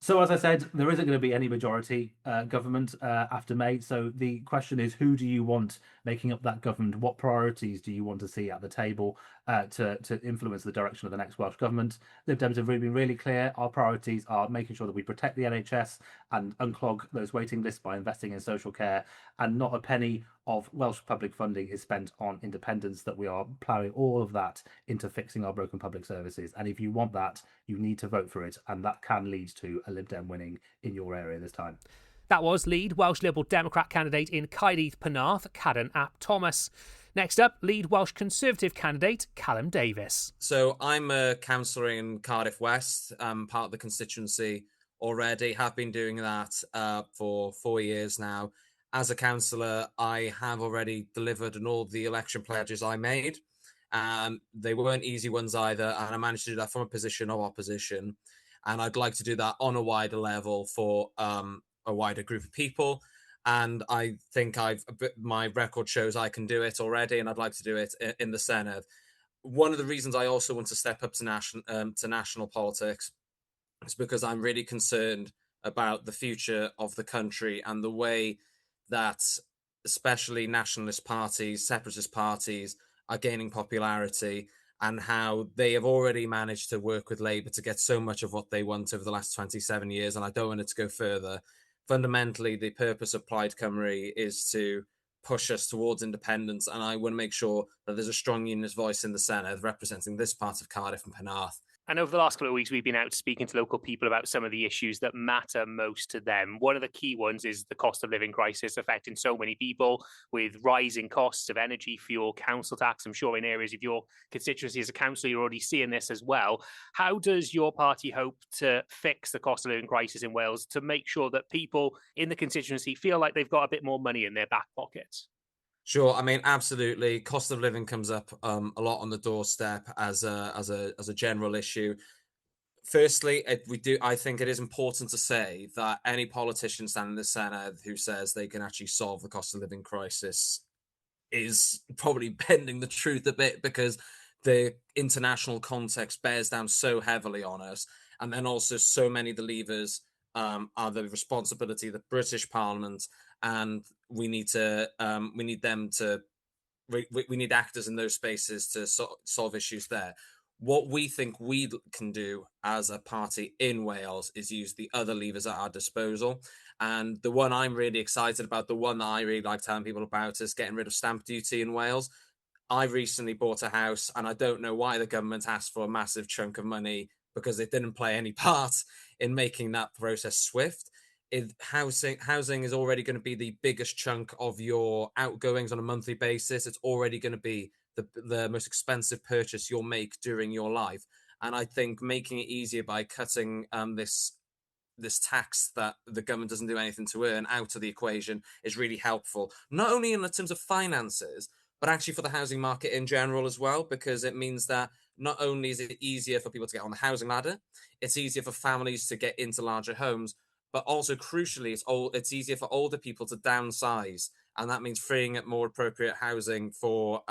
So, as I said, there isn't going to be any majority government after May. So the question is, who do you want making up that government? What priorities do you want to see at the table to influence the direction of the next Welsh government? Lib Dems have really been really clear. Our priorities are making sure that we protect the NHS and unclog those waiting lists by investing in social care, and not a penny of Welsh public funding is spent on independence, that we are ploughing all of that into fixing our broken public services. And if you want that, you need to vote for it. And that can lead to a Lib Dem winning in your area this time. That was lead Welsh Liberal Democrat candidate in Caerdydd Penarth, Cadan Ap Thomas. Next up, lead Welsh Conservative candidate Callum Davis. So I'm a councillor in Cardiff West, part of the constituency already, have been doing that for 4 years now. As a councillor, I have already delivered on all the election pledges I made. They weren't easy ones either, and I managed to do that from a position of opposition. And I'd like to do that on a wider level for a wider group of people. And I think my record shows I can do it already, and I'd like to do it in the Senedd. One of the reasons I also want to step up to national politics is because I'm really concerned about the future of the country and the way that especially nationalist parties, separatist parties are gaining popularity, and how they have already managed to work with Labour to get so much of what they want over the last 27 years. And I don't want it to go further. Fundamentally, the purpose of Plaid Cymru is to push us towards independence. And I want to make sure that there's a strong unionist voice in the Senedd representing this part of Cardiff and Penarth. And over the last couple of weeks, we've been out speaking to local people about some of the issues that matter most to them. One of the key ones is the cost of living crisis affecting so many people, with rising costs of energy, fuel, council tax. I'm sure in areas of your constituency as a councillor, you're already seeing this as well. How does your party hope to fix the cost of living crisis in Wales to make sure that people in the constituency feel like they've got a bit more money in their back pockets? Sure. I mean, absolutely. Cost of living comes up a lot on the doorstep as a general issue. Firstly, I think it is important to say that any politician standing in the Senedd who says they can actually solve the cost of living crisis is probably bending the truth a bit, because the international context bears down so heavily on us. And then also so many of the levers are the responsibility of the British Parliament, and we need actors in those spaces to solve issues there. What we think we can do as a party in Wales is use the other levers at our disposal. And the one I'm really excited about, the one that I really like telling people about, is getting rid of stamp duty in Wales. I recently bought a house, and I don't know why the government asked for a massive chunk of money, because it didn't play any part in making that process swift. Housing is already going to be the biggest chunk of your outgoings on a monthly basis. It's already going to be the most expensive purchase you'll make during your life. And I think making it easier by cutting this tax that the government doesn't do anything to earn out of the equation is really helpful, not only in terms of finances, but actually for the housing market in general as well, because it means that not only is it easier for people to get on the housing ladder, it's easier for families to get into larger homes, but also crucially, it's easier for older people to downsize. And that means freeing up more appropriate housing for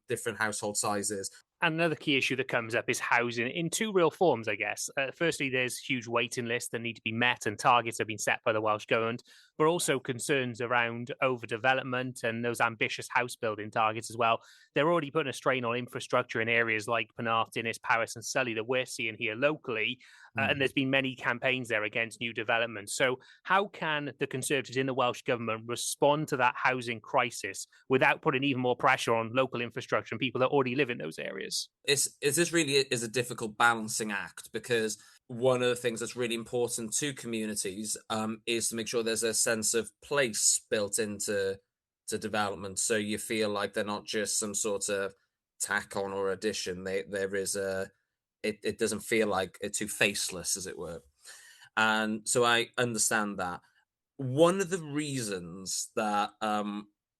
different household sizes. And another key issue that comes up is housing in two real forms, I guess. Firstly, there's huge waiting lists that need to be met, and targets have been set by the Welsh Government, but also concerns around overdevelopment and those ambitious house building targets as well. They're already putting a strain on infrastructure in areas like Penarth, Dinas, Powys and Sully that we're seeing here locally. And there's been many campaigns there against new developments. So how can the Conservatives in the Welsh Government respond to that housing crisis without putting even more pressure on local infrastructure and people that already live in those areas? This really is a difficult balancing act, because one of the things that's really important to communities is to make sure there's a sense of place built into development, so you feel like they're not just some sort of tack on or addition. It doesn't feel like it's too faceless, as it were. And so I understand that. One of the reasons that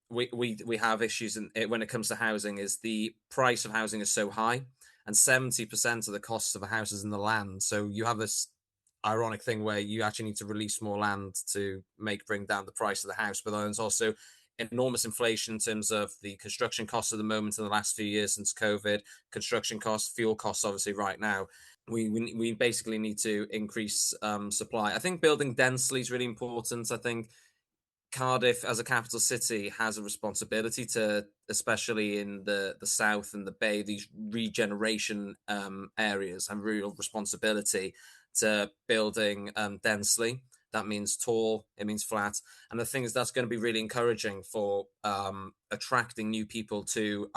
we have issues when it comes to housing is the price of housing is so high, and 70% of the costs of a house is in the land. So you have this ironic thing where you actually need to release more land to bring down the price of the house, but then there's also enormous inflation in terms of the construction costs at the moment in the last few years since COVID. Construction costs, fuel costs, obviously right now. We basically need to increase supply. I think building densely is really important. I think Cardiff as a capital city has a responsibility to, especially in the south and the bay, these regeneration areas, have real responsibility to building densely. that means tall, it means flat. And the thing is, that's going to be really encouraging for attracting new people to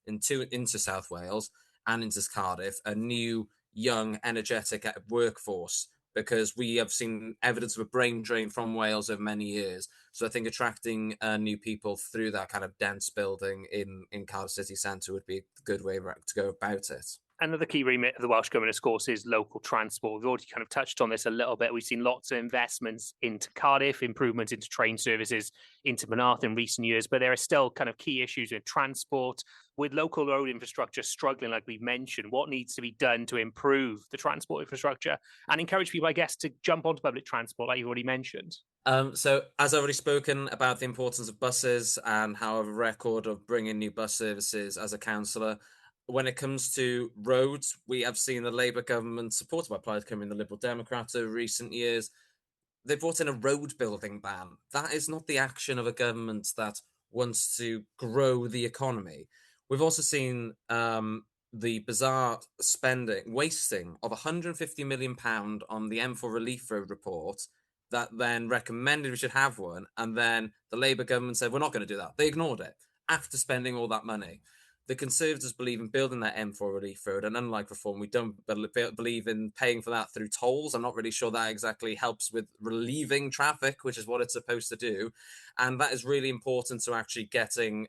into South Wales and into Cardiff, a new, young, energetic workforce, because we have seen evidence of a brain drain from Wales over many years. So I think attracting new people through that kind of dense building in Cardiff city centre would be a good way to go about it. Another key remit of the Welsh Government, of course, is local transport. We've already kind of touched on this a little bit. We've seen lots of investments into Cardiff, improvements into train services into Penarth in recent years, but there are still kind of key issues with transport, with local road infrastructure struggling, like we've mentioned. What needs to be done to improve the transport infrastructure and encourage people, I guess, to jump onto public transport, like you've already mentioned? So, as I've already spoken about the importance of buses and how I have a record of bringing new bus services as a councillor, when it comes to roads, we have seen the Labour government, supported by Plaid Cymru and the Liberal Democrats over recent years, they brought in a road building ban. That is not the action of a government that wants to grow the economy. We've also seen the bizarre wasting of £150 million on the M4 Relief Road report that then recommended we should have one. And then the Labour government said, we're not going to do that. They ignored it after spending all that money. The Conservatives believe in building that M4 Relief Road, and unlike Reform, we don't believe in paying for that through tolls. I'm not really sure that exactly helps with relieving traffic, which is what it's supposed to do. And that is really important to actually getting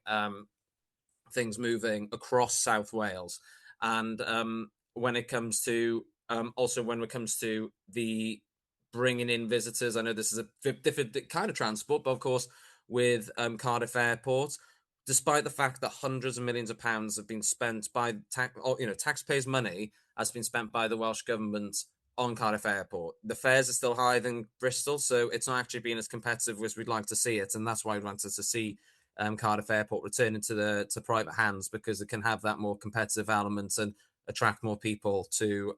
things moving across South Wales. And when it comes to the bringing in visitors, I know this is a different kind of transport, but of course with Cardiff Airport, despite the fact that hundreds of millions of pounds have been spent by taxpayers' money has been spent by the Welsh Government on Cardiff Airport, the fares are still higher than Bristol, so it's not actually been as competitive as we'd like to see it, and that's why we'd wanted to see Cardiff Airport return into private hands, because it can have that more competitive element and attract more people to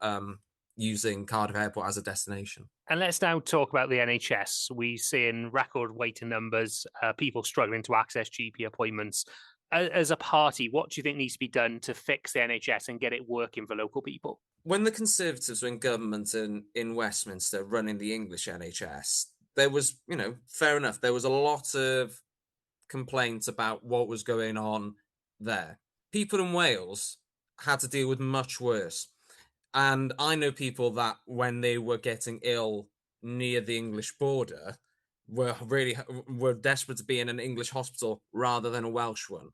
using Cardiff Airport as a destination. And let's now talk about the NHS. We're seeing record waiting numbers, people struggling to access GP appointments. As a party, what do you think needs to be done to fix the NHS and get it working for local people? When the Conservatives were in government in Westminster running the English NHS, there was, fair enough, there was a lot of complaints about what was going on there. People in Wales had to deal with much worse. And I know people that when they were getting ill near the English border were desperate to be in an English hospital rather than a Welsh one.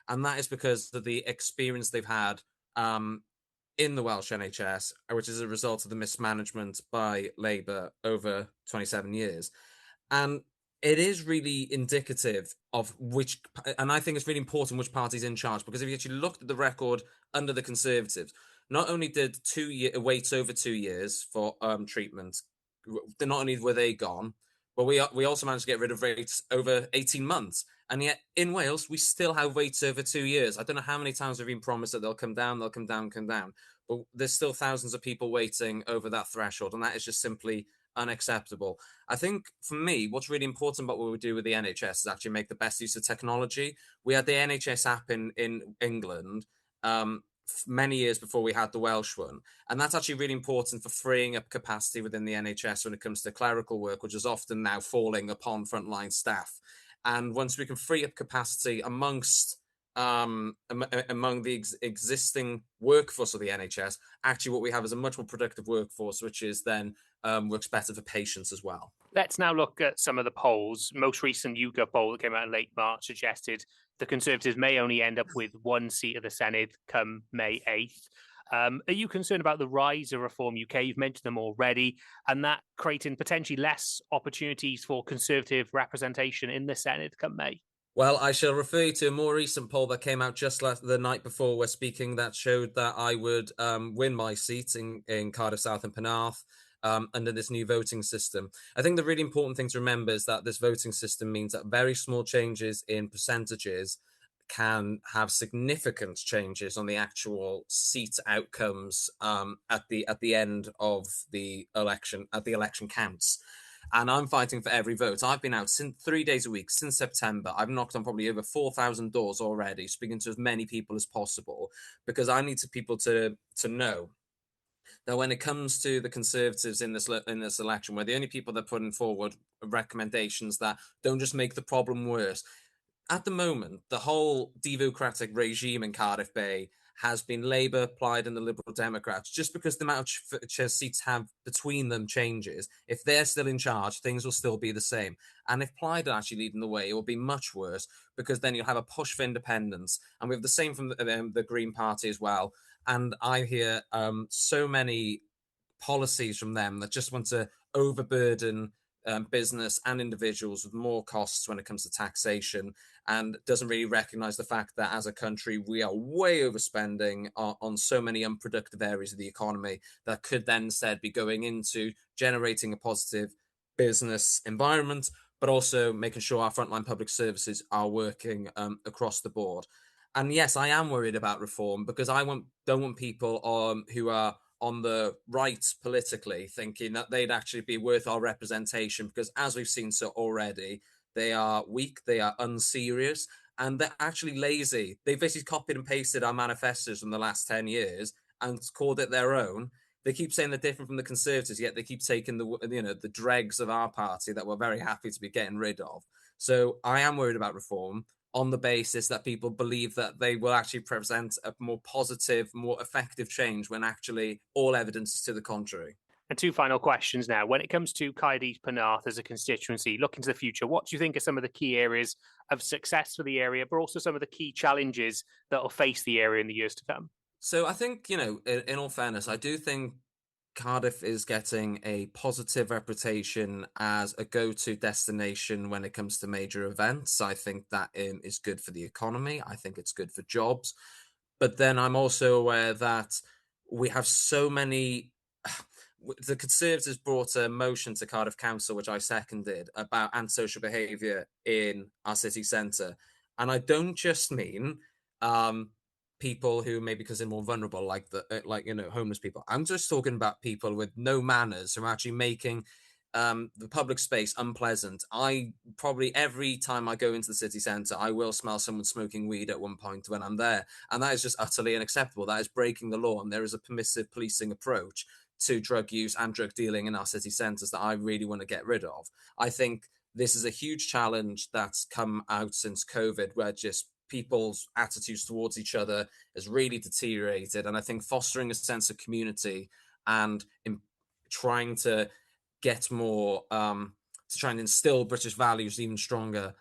And that is because of the experience they've had in the Welsh NHS, which is a result of the mismanagement by Labour over 27 years. And it is really indicative of and I think it's really important which party's in charge, because if you actually looked at the record under the Conservatives, not only did wait over 2 years for treatment, not only were they gone, but we also managed to get rid of rates over 18 months. And yet in Wales, we still have waits over 2 years. I don't know how many times we've been promised that they'll come down. But there's still thousands of people waiting over that threshold. And that is just simply unacceptable. I think for me, what's really important about what we do with the NHS is actually make the best use of technology. We had the NHS app in England many years before we had the Welsh one. And that's actually really important for freeing up capacity within the NHS when it comes to clerical work, which is often now falling upon frontline staff. And once we can free up capacity among the existing workforce of the NHS, actually what we have is a much more productive workforce, which is then works better for patients as well. Let's now look at some of the polls. Most recent YouGov poll that came out in late March suggested the Conservatives may only end up with one seat of the Senedd come May 8th. Are you concerned about the rise of Reform UK? You've mentioned them already, and that creating potentially less opportunities for Conservative representation in the Senedd come May? Well, I shall refer you to a more recent poll that came out just the night before we're speaking that showed that I would win my seat in Cardiff South and Penarth under this new voting system. I think the really important thing to remember is that this voting system means that very small changes in percentages can have significant changes on the actual seat outcomes at the end of the election, at the election counts. And I'm fighting for every vote. I've been out 3 days a week since September. I've knocked on probably over 4,000 doors already, speaking to as many people as possible, because I need people to know that when it comes to the Conservatives in this election, we're the only people that are putting forward recommendations that don't just make the problem worse. At the moment, the whole democratic regime in Cardiff Bay has been Labour, Plaid and the Liberal Democrats, just because the amount of seats have between them changes. If they're still in charge, things will still be the same. And if Plaid are actually leading the way, it will be much worse, because then you'll have a push for independence. And we have the same from the Green Party as well. And I hear so many policies from them that just want to overburden business and individuals with more costs when it comes to taxation, and doesn't really recognise the fact that as a country we are way overspending on so many unproductive areas of the economy that could then instead be going into generating a positive business environment, but also making sure our frontline public services are working across the board. And yes, I am worried about reform, because I don't want people who are on the right politically thinking that they'd actually be worth our representation, because as we've seen so already, they are weak, they are unserious, and they're actually lazy. They basically copied and pasted our manifestos from the last 10 years and called it their own. They keep saying they're different from the Conservatives, yet they keep taking the dregs of our party that we're very happy to be getting rid of. So I am worried about reform, on the basis that people believe that they will actually present a more positive, more effective change, when actually all evidence is to the contrary. And two final questions now. When it comes to Caerdydd Penarth as a constituency, looking to the future, what do you think are some of the key areas of success for the area, but also some of the key challenges that will face the area in the years to come? So I think, in all fairness, I do think Cardiff is getting a positive reputation as a go-to destination when it comes to major events. I think that is good for the economy. I think it's good for jobs. But then I'm also aware that we have so many... The Conservatives brought a motion to Cardiff Council, which I seconded, about antisocial behaviour in our city centre. And I don't just mean... people who maybe because they're more vulnerable, like homeless people. I'm just talking about people with no manners who are actually making the public space unpleasant. I probably every time I go into the city centre, I will smell someone smoking weed at one point when I'm there, and that is just utterly unacceptable. That is breaking the law, and there is a permissive policing approach to drug use and drug dealing in our city centres that I really want to get rid of. I think this is a huge challenge that's come out since COVID, where just people's attitudes towards each other has really deteriorated. And I think fostering a sense of community and trying to get more, to try and instill British values even stronger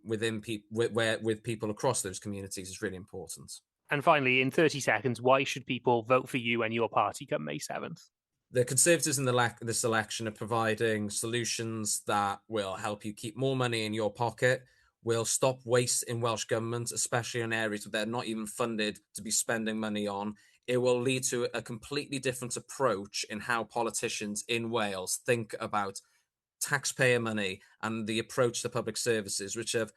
within with people across those communities is really important. And finally, in 30 seconds, why should people vote for you and your party come May 7th? The Conservatives in this election are providing solutions that will help you keep more money in your pocket, will stop waste in Welsh Government, especially in areas where they're not even funded to be spending money on. It will lead to a completely different approach in how politicians in Wales think about taxpayer money and the approach to public services, which have,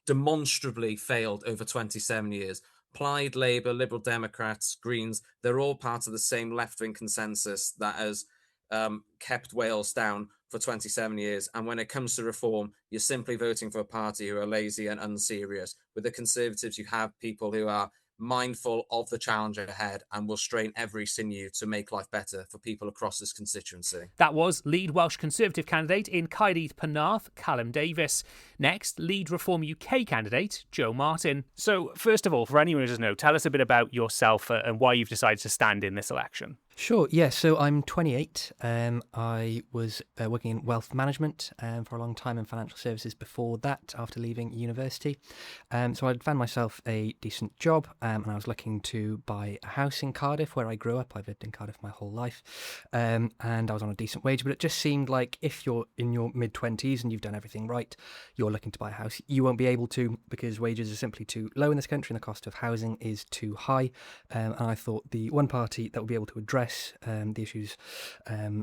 demonstrably failed over 27 years. Plaid, Labour, Liberal Democrats, Greens, they're all part of the same left-wing consensus that has kept Wales down for 27 years. And when it comes to reform, you're simply voting for a party who are lazy and unserious. With the Conservatives, you have people who are mindful of the challenge ahead and will strain every sinew to make life better for people across this constituency. That was lead Welsh Conservative candidate in Caerdydd Penarth, Callum Davies. Next, lead Reform UK candidate, Joe Martin. So, first of all, for anyone who doesn't know, tell us a bit about yourself and why you've decided to stand in this election. Sure, yeah, so I'm 28. I was working in wealth management for a long time in financial services before that, after leaving university. So I'd found myself a decent job and I was looking to buy a house in Cardiff where I grew up. I've lived in Cardiff my whole life and I was on a decent wage, but it just seemed like if you're in your mid-20s and you've done everything right, you're looking to buy a house, you won't be able to because wages are simply too low in this country and the cost of housing is too high. And I thought the one party that would be able to address address the issues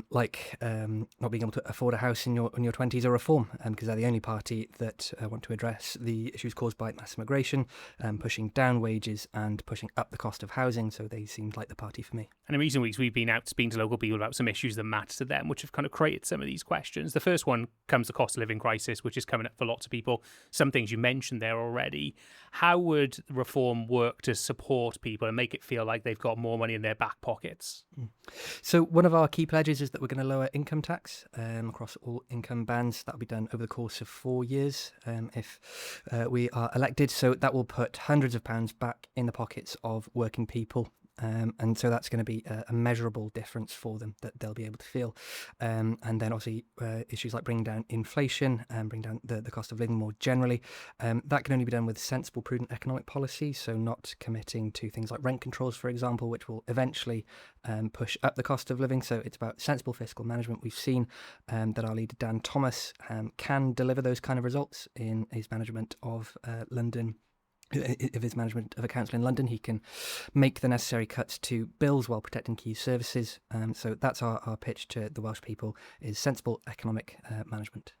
like not being able to afford a house in your 20s or reform, because they're the only party that want to address the issues caused by mass migration, pushing down wages and pushing up the cost of housing. So they seemed like the party for me. And in recent weeks, we've been out speaking to local people about some issues that matter to them, which have kind of created some of these questions. The first one comes the cost of living crisis, which is coming up for lots of people. Some things you mentioned there already. How would reform work to support people and make it feel like they've got more money in their back pockets? So one of our key pledges is that we're going to lower income tax across all income bands. That'll be done over the course of 4 years if we are elected. So that will put hundreds of pounds back in the pockets of working people. And so that's going to be a measurable difference for them that they'll be able to feel. And then obviously issues like bringing down inflation and bring down the cost of living more generally. That can only be done with sensible, prudent economic policy. So not committing to things like rent controls, for example, which will eventually push up the cost of living. So it's about sensible fiscal management. We've seen that our leader, Dan Thomas, can deliver those kind of results in his management of London. Of his management of a council in London. He can make the necessary cuts to bills while protecting key services. So that's our pitch to the Welsh people, is sensible economic management.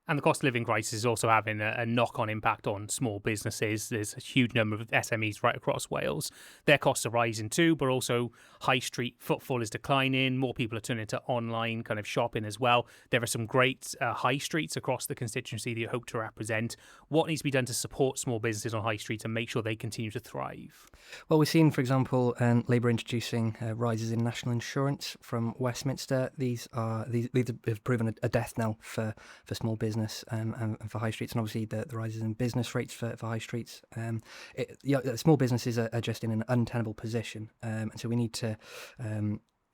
And the cost of living crisis is also having a knock-on impact on small businesses. There's a huge number of SMEs right across Wales. Their costs are rising too, but also high street footfall is declining. More people are turning to online kind of shopping as well. There are some great high streets across the constituency that you hope to represent. What needs to be done to support small businesses on high streets and make sure they continue to thrive? Well, we've seen, for example, Labour introducing rises in national insurance from Westminster. These have proven a death knell for small business and for high streets, and obviously the rises in business rates for high streets. Small businesses are just in an untenable position, and so we need to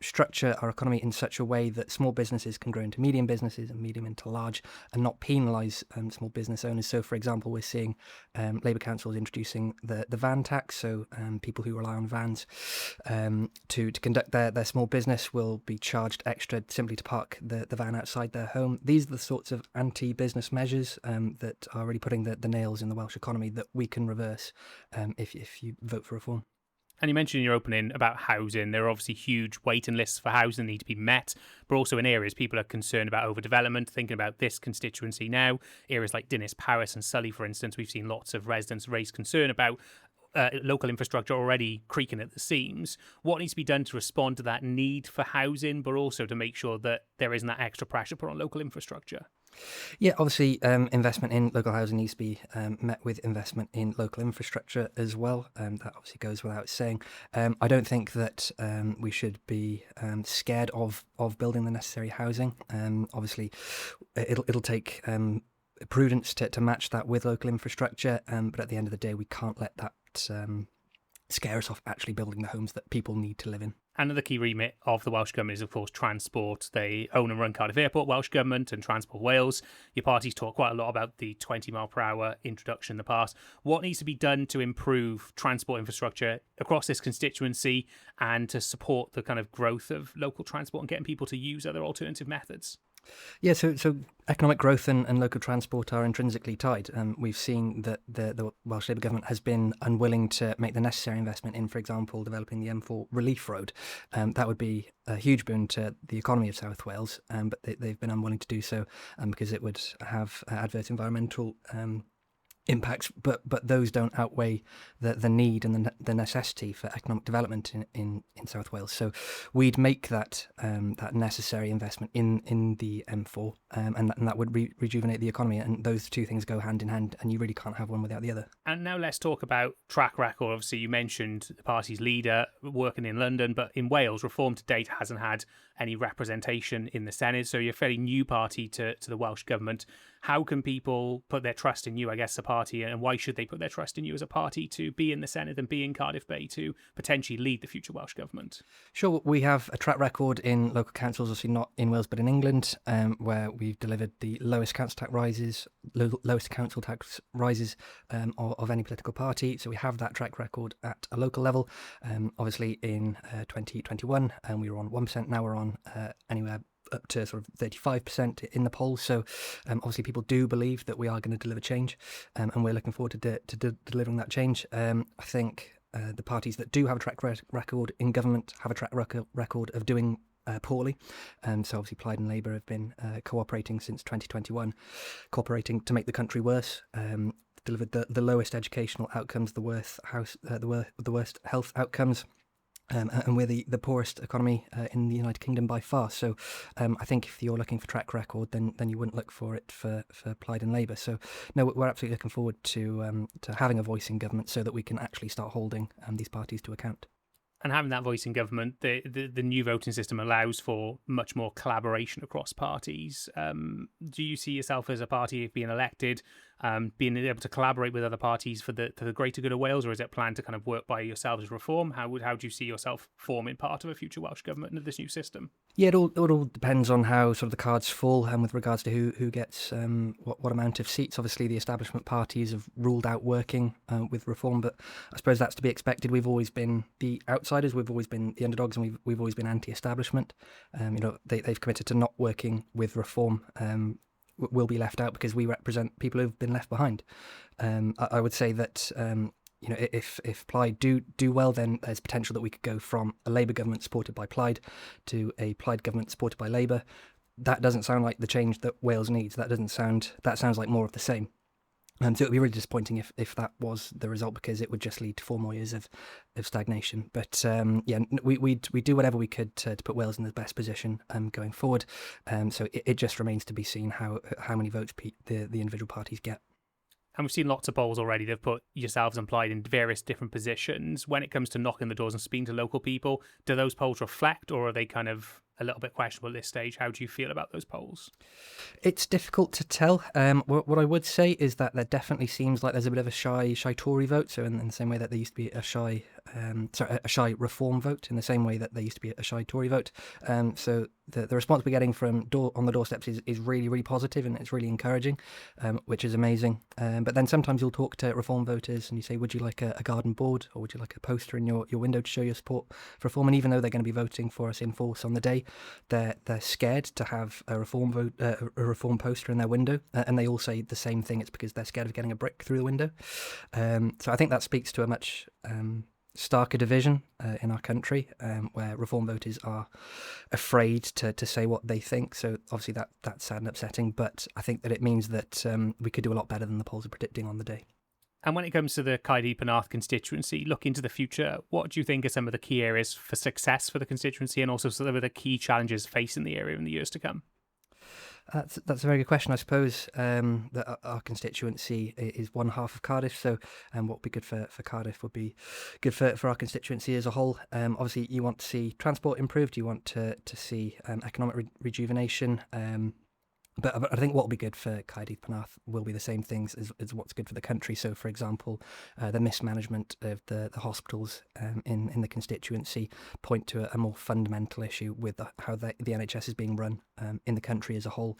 structure our economy in such a way that small businesses can grow into medium businesses and medium into large, and not penalise small business owners. So, for example, we're seeing Labour councils introducing the van tax. So people who rely on vans to conduct their small business will be charged extra simply to park the van outside their home. These are the sorts of anti-business measures that are really putting the nails in the Welsh economy that we can reverse if you vote for reform. And you mentioned in your opening about housing. There are obviously huge waiting lists for housing that need to be met, but also in areas people are concerned about overdevelopment. Thinking about this constituency now, areas like Dinas, Powys and Sully, for instance, we've seen lots of residents raise concern about local infrastructure already creaking at the seams. What needs to be done to respond to that need for housing, but also to make sure that there isn't that extra pressure put on local infrastructure? Yeah, obviously investment in local housing needs to be met with investment in local infrastructure as well. That obviously goes without saying. I don't think that we should be scared of building the necessary housing. Obviously, it'll take prudence to match that with local infrastructure, but at the end of the day, we can't let that scare us off actually building the homes that people need to live in. Another key remit of the Welsh Government is, of course, transport. They own and run Caerdydd Airport, Welsh Government, and Transport Wales. Your party's talked quite a lot about the 20 mile per hour introduction in the past. What needs to be done to improve transport infrastructure across this constituency and to support the kind of growth of local transport and getting people to use other alternative methods? Yeah, so economic growth and local transport are intrinsically tied. We've seen that the Welsh Labour government has been unwilling to make the necessary investment in, for example, developing the M4 relief road. That would be a huge boon to the economy of South Wales, but they've been unwilling to do so because it would have adverse environmental impacts, but those don't outweigh the need and the necessity for economic development in South Wales. So we'd make that necessary investment in the M4, and that would rejuvenate the economy. And those two things go hand in hand, and you really can't have one without the other. And now let's talk about track record. Obviously, you mentioned the party's leader working in London, but in Wales, Reform to date hasn't had any representation in the Senedd. So you're a fairly new party to the Welsh Government. How can people put their trust in you, I guess, a party, and why should they put their trust in you as a party to be in the Senedd and be in Cardiff Bay to potentially lead the future Welsh Government? Sure, we have a track record in local councils, obviously not in Wales but in England, where we've delivered the lowest council tax rises of any political party. So we have that track record at a local level. Obviously in 2021, we were on 1%. Now we're on anywhere up to sort of 35% in the polls. So obviously people do believe that we are going to deliver change, and we're looking forward to delivering that change. I think the parties that do have a track record in government have a track record of doing poorly. So obviously Plaid and Labour have been cooperating since 2021, cooperating to make the country worse, delivered the lowest educational outcomes, the worst health outcomes. And we're the poorest economy in the United Kingdom by far. So I think if you're looking for track record, then you wouldn't look for it for Plaid and Labour. So no, we're absolutely looking forward to having a voice in government so that we can actually start holding these parties to account. And having that voice in government, the new voting system allows for much more collaboration across parties. Do you see yourself as a party being elected, being able to collaborate with other parties for the greater good of Wales, or is it planned to kind of work by yourselves as Reform? How do you see yourself forming part of a future Welsh government of this new system? Yeah, it all depends on how sort of the cards fall, and with regards to who gets what amount of seats. Obviously, the establishment parties have ruled out working with Reform, but I suppose that's to be expected. We've always been the outsiders, we've always been the underdogs, and we've always been anti-establishment. They've committed to not working with Reform. Will be left out because we represent people who've been left behind. I would say that if Plaid do well, then there's potential that we could go from a Labour government supported by Plaid to a Plaid government supported by Labour. That doesn't sound like the change that Wales needs. That sounds like more of the same. So it would be really disappointing if that was the result, because it would just lead to 4 more years of stagnation. But we do whatever we could to put Wales in the best position going forward. So it just remains to be seen how many votes the individual parties get. And we've seen lots of polls already that have put yourselves and Plaid in various different positions. When it comes to knocking the doors and speaking to local people, do those polls reflect, or are they kind of a little bit questionable at this stage? How do you feel about those polls? It's difficult to tell. What I would say is that there definitely seems like there's a bit of a shy Tory vote. So in the same way that there used to be a shy Reform vote, in the same way that there used to be a shy Tory vote. So the response we're getting from on the doorsteps is really, really positive, and it's really encouraging, which is amazing. But then sometimes you'll talk to Reform voters and you say, would you like a garden board, or would you like a poster in your window to show your support for Reform? And even though they're going to be voting for us in force on the day, they're scared to have a Reform vote, a Reform poster in their window, and they all say the same thing. It's because they're scared of getting a brick through the window. So I think that speaks to a much starker division in our country, where Reform voters are afraid to say what they think. So obviously that's sad and upsetting, but I think that it means that we could do a lot better than the polls are predicting on the day. And when it comes to the Caerdydd Penarth constituency, looking to the future, what do you think are some of the key areas for success for the constituency, and also some of the key challenges facing the area in the years to come? That's a very good question. I suppose that our constituency is one half of Cardiff, so what would be good for Cardiff would be good for our constituency as a whole. Obviously, you want to see transport improved, you want to see economic rejuvenation. But I think what will be good for Caerdydd Penarth will be the same things as what's good for the country. So, for example, the mismanagement of the hospitals in the constituency point to a more fundamental issue with how the NHS is being run in the country as a whole.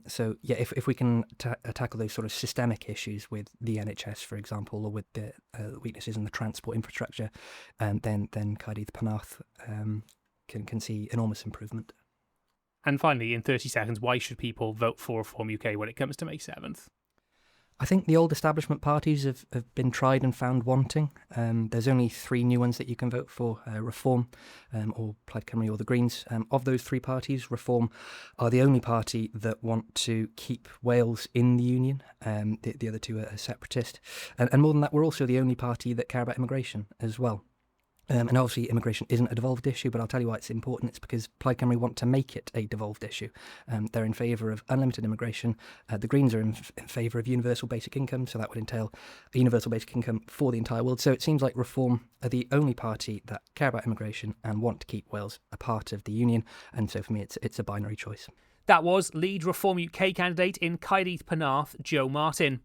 So, yeah, if we can tackle those sort of systemic issues with the NHS, for example, or with the weaknesses in the transport infrastructure, then Caerdydd Penarth can see enormous improvement. And finally, in 30 seconds, why should people vote for Reform UK when it comes to May 7th? I think the old establishment parties have been tried and found wanting. There's only 3 new ones that you can vote for, Reform, or Plaid Cymru, or the Greens. Of those 3 parties, Reform are the only party that want to keep Wales in the Union. The other 2 are separatist. And more than that, we're also the only party that care about immigration as well. And obviously immigration isn't a devolved issue, but I'll tell you why it's important. It's because Plaid Cymru want to make it a devolved issue. They're in favour of unlimited immigration. The Greens are in favour of universal basic income, so that would entail a universal basic income for the entire world. So it seems like Reform are the only party that care about immigration and want to keep Wales a part of the Union. And so for me, it's a binary choice. That was lead Reform UK candidate in Caerdydd Penarth, Joe Martin.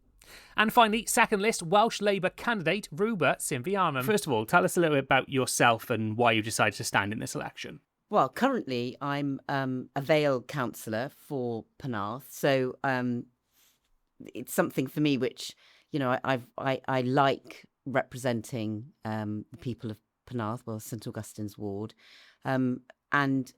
And finally, second list, Welsh Labour candidate Rwba Sinfianum. First of all, tell us a little bit about yourself and why you decided to stand in this election. Well, currently I'm a Vale councillor for Penarth, so it's something for me which, you know, I like representing the people of Penarth, well, St Augustine's ward, and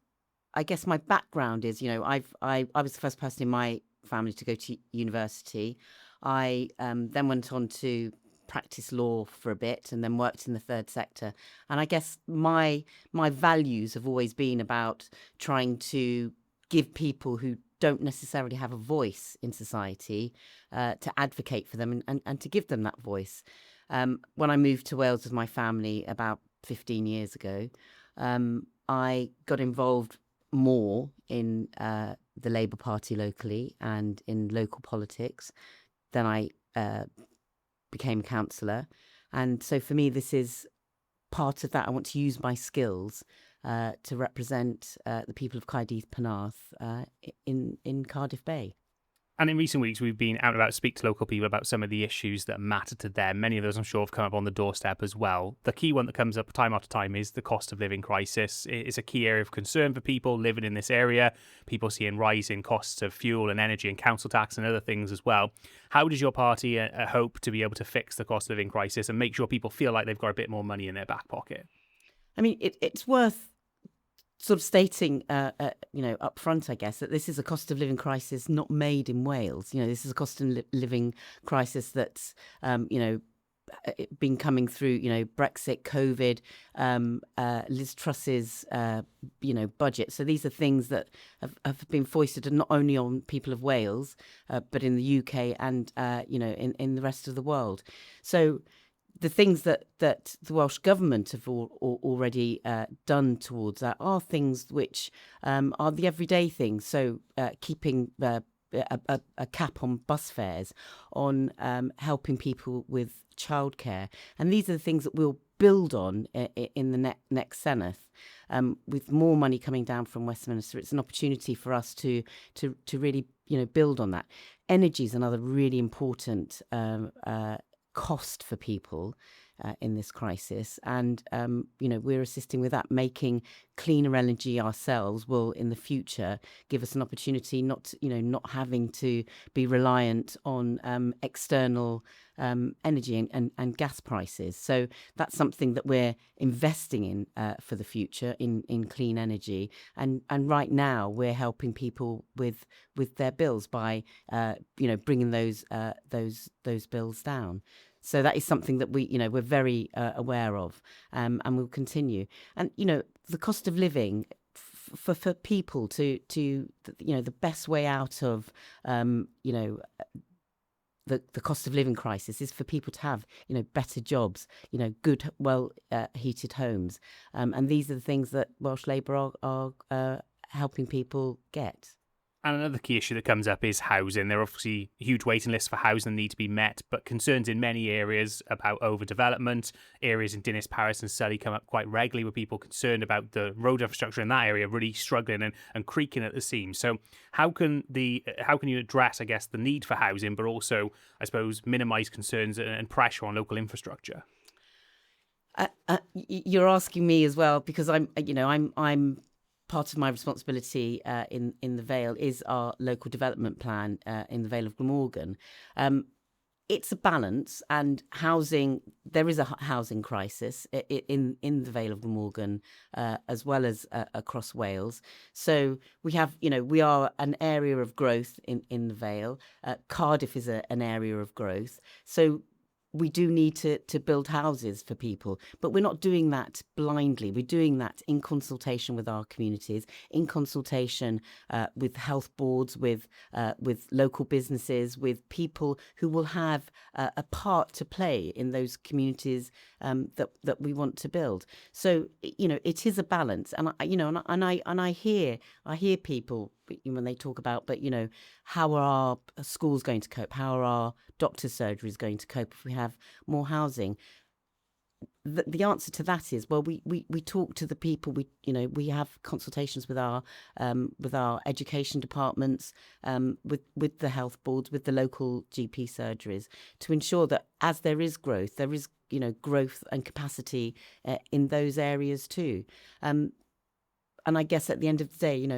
I guess my background is, you know, I was the first person in my family to go to university. I then went on to practiced law for a bit and then worked in the third sector. And I guess my values have always been about trying to give people who don't necessarily have a voice in society to advocate for them and to give them that voice. When I moved to Wales with my family about 15 years ago, I got involved more in the Labour Party locally and in local politics. Then I became a councillor. And so for me, this is part of that. I want to use my skills to represent the people of Caerdydd Penarth in Cardiff Bay. And in recent weeks, we've been out and about to speak to local people about some of the issues that matter to them. Many of those, I'm sure, have come up on the doorstep as well. The key one that comes up time after time is the cost of living crisis. It's a key area of concern for people living in this area. People seeing rising costs of fuel and energy and council tax and other things as well. How does your party hope to be able to fix the cost of living crisis and make sure people feel like they've got a bit more money in their back pocket? I mean, it's worth sort of stating, up front, I guess, that this is a cost of living crisis not made in Wales. This is a cost of living crisis that's, been coming through, Brexit, COVID, Liz Truss's, budget. So these are things that have been foisted not only on people of Wales, but in the UK and, in the rest of the world. So the things that the Welsh Government have already done towards that are things which are the everyday things. So keeping a cap on bus fares, on helping people with childcare. And these are the things that we'll build on in the next Senedd. With more money coming down from Westminster, it's an opportunity for us to really build on that. Energy is another really important cost for people in this crisis, and we're assisting with that. Making cleaner energy ourselves will in the future give us an opportunity not having to be reliant on external energy and gas prices. So that's something that we're investing in for the future in clean energy, and right now we're helping people with their bills by bringing those bills down. So that is something that we're very aware of, and we'll continue. And the cost of living for people to the best way out of the cost of living crisis is for people to have better jobs, good heated homes, and these are the things that Welsh Labour are helping people get. And another key issue that comes up is housing. There are obviously huge waiting lists for housing that need to be met, but concerns in many areas about overdevelopment. Areas in Dinas, Paris and Surrey come up quite regularly with people concerned about the road infrastructure in that area really struggling and creaking at the seams. So how can you address, I guess, the need for housing, but also, I suppose, minimise concerns and pressure on local infrastructure? You're asking me as well, because I'm part of my responsibility in the Vale is our local development plan in the Vale of Glamorgan. It's a balance, and housing. There is a housing crisis in the Vale of Glamorgan as well as across Wales. So we are an area of growth in the Vale. Cardiff is an area of growth. So we do need to build houses for people, but we're not doing that blindly. We're doing that in consultation with our communities, in consultation with health boards, with local businesses, with people who will have a part to play in those communities that we want to build. So it is a balance, and I hear people when they talk about, but how are our schools going to cope? How are our doctor surgeries going to cope if we have more housing? The answer to that is, well, we talk to the people. We have consultations with our education departments, with the health boards, with the local GP surgeries, to ensure that as there is growth growth and capacity in those areas too. And I guess at the end of the day,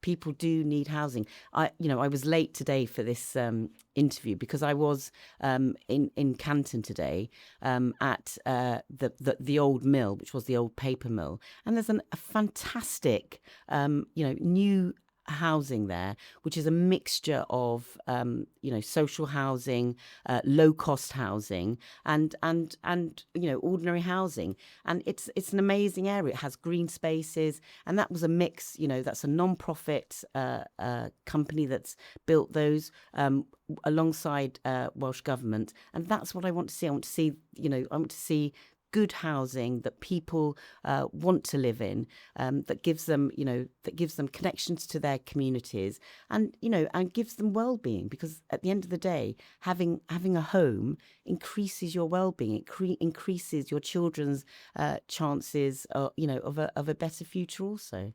people do need housing. I was late today for this interview because I was in Canton today at the old mill, which was the old paper mill, and there's a fantastic new housing there, which is a mixture of social housing, low cost housing, and ordinary housing. And it's an amazing area. It has green spaces, and that was a mix. That's a non-profit company that's built those alongside Welsh Government, and that's what I want to see. I want to see good housing that people want to live in, that gives them connections to their communities, and gives them well-being. Because at the end of the day, having a home increases your well-being. It increases your children's chances, of a better future also.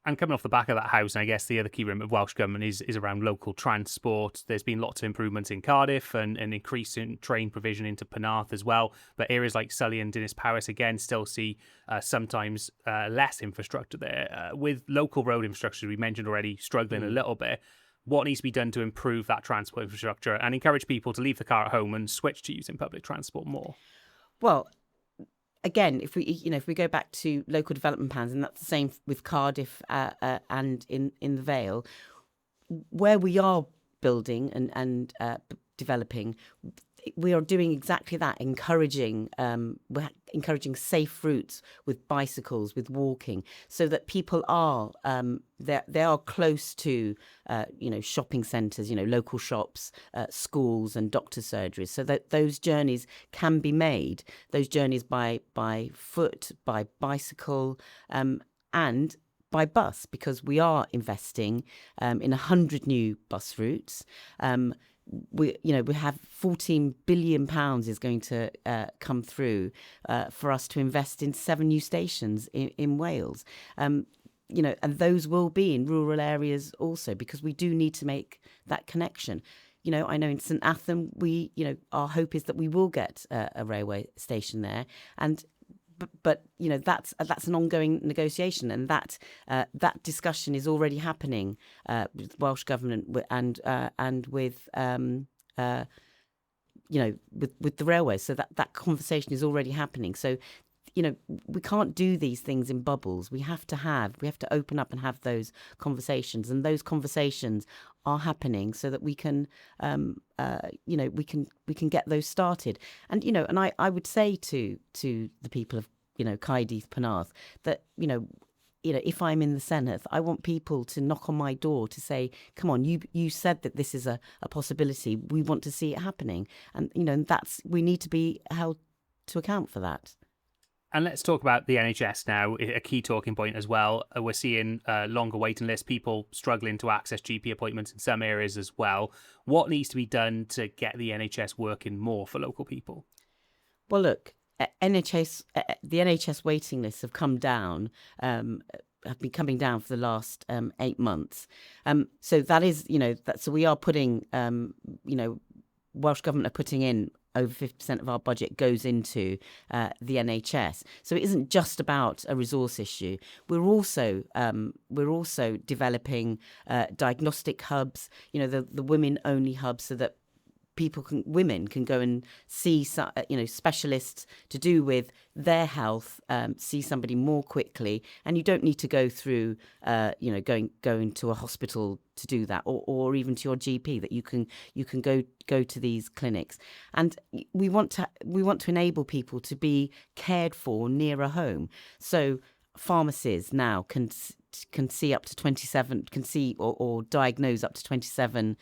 And coming off the back of that house, and I guess the other key remit of Welsh Government is around local transport. There's been lots of improvements in Cardiff and an increase in train provision into Penarth as well. But areas like Sully and Dinas Powys, again, still see sometimes less infrastructure there. With local road infrastructure, we mentioned already, struggling a little bit. What needs to be done to improve that transport infrastructure and encourage people to leave the car at home and switch to using public transport more? Well, again, if we go back to local development plans, and that's the same with Cardiff and in the Vale, where we are building and developing, we are doing exactly that, encouraging safe routes with bicycles, with walking, so that people are they are close to shopping centres, local shops, schools, and doctor surgeries, so that those journeys can be made. Those journeys by foot, by bicycle, and by bus, because we are investing in 100 new bus routes. We have £14 billion is going to come through for us to invest in 7 new stations in Wales. And those will be in rural areas also, because we do need to make that connection. I know in St Athan, our hope is that we will get a railway station there, but that's an ongoing negotiation, and that discussion is already happening with Welsh Government and with with the railways. So that conversation is already happening. So we can't do these things in bubbles. We have to open up and have those conversations, and those conversations are happening so that we can we can get those started. And and I would say to the people of Caerdydd Penarth that if I'm in the Senedd, I want people to knock on my door to say, come on, you said that this is a possibility. We want to see it happening, and we need to be held to account for that. And let's talk about the NHS now, a key talking point as well. We're seeing longer waiting lists, people struggling to access GP appointments in some areas as well. What needs to be done to get the NHS working more for local people? Well, look, the NHS waiting lists have come down, have been coming down for the last 8 months. So that is, so we are putting, Welsh Government are putting in over 50% of our budget goes into the NHS. So it isn't just about a resource issue. We're also developing diagnostic hubs, the women-only hubs, so that women can go and see specialists to do with their health, see somebody more quickly, and you don't need to go through going to a hospital to do that, or even to your GP. That you can go to these clinics, and we want to enable people to be cared for nearer home. So pharmacies now can see up to 27, can see or diagnose up to 27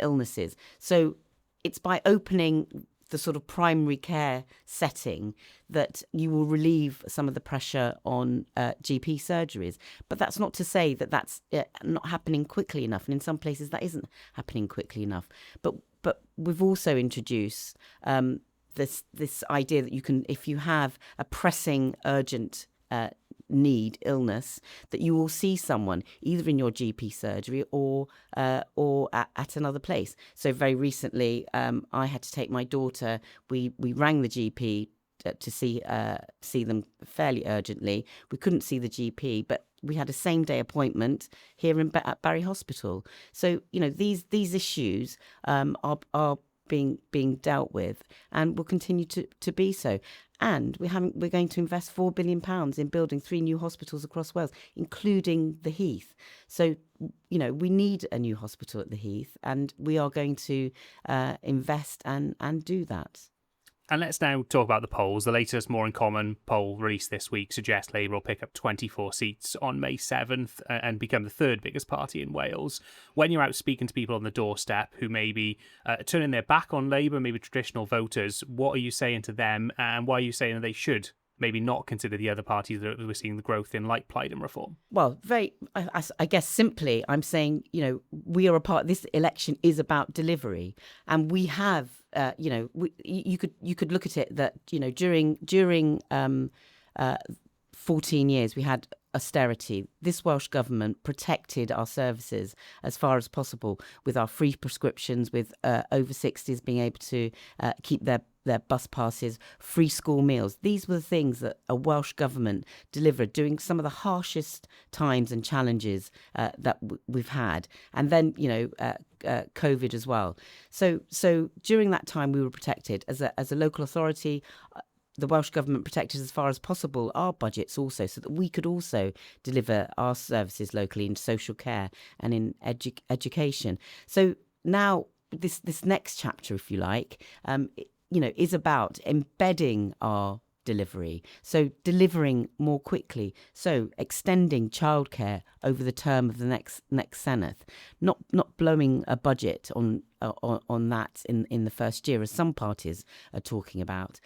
illnesses. So it's by opening the sort of primary care setting that you will relieve some of the pressure on GP surgeries. But that's not to say that that's not happening quickly enough. And in some places that isn't happening quickly enough. But we've also introduced this idea that you can, if you have a pressing, urgent illness, that you will see someone either in your GP surgery or at another place. So very recently, I had to take my daughter. We rang the GP to see them fairly urgently. We couldn't see the GP, but we had a same day appointment here at Barry Hospital. So these issues are being dealt with, and will continue to be so. And we're going to invest £4 billion in building 3 new hospitals across Wales, including the Heath. So, we need a new hospital at the Heath, and we are going to invest and do that. And let's now talk about the polls. The latest More in Common poll released this week suggests Labour will pick up 24 seats on May 7th and become the third biggest party in Wales. When you're out speaking to people on the doorstep who may be turning their back on Labour, maybe traditional voters, what are you saying to them, and why are you saying that they should maybe not consider the other parties that we're seeing the growth in, like Plaid and Reform? Well, I guess simply, I'm saying, we are a part. This election is about delivery, and we have, you could look at it that during 14 years we had austerity. This Welsh government protected our services as far as possible with our free prescriptions, with over 60s being able to keep their bus passes, free school meals. These were the things that a Welsh government delivered during some of the harshest times and challenges that we've had. And then, COVID as well. So during that time, we were protected as a local authority. The Welsh Government protected as far as possible our budgets also, so that we could also deliver our services locally in social care and in education. So now this next chapter, if you like, is about embedding our delivery. So delivering more quickly. So extending childcare over the term of the next Senedd. Not blowing a budget on that in the first year, as some parties are talking about.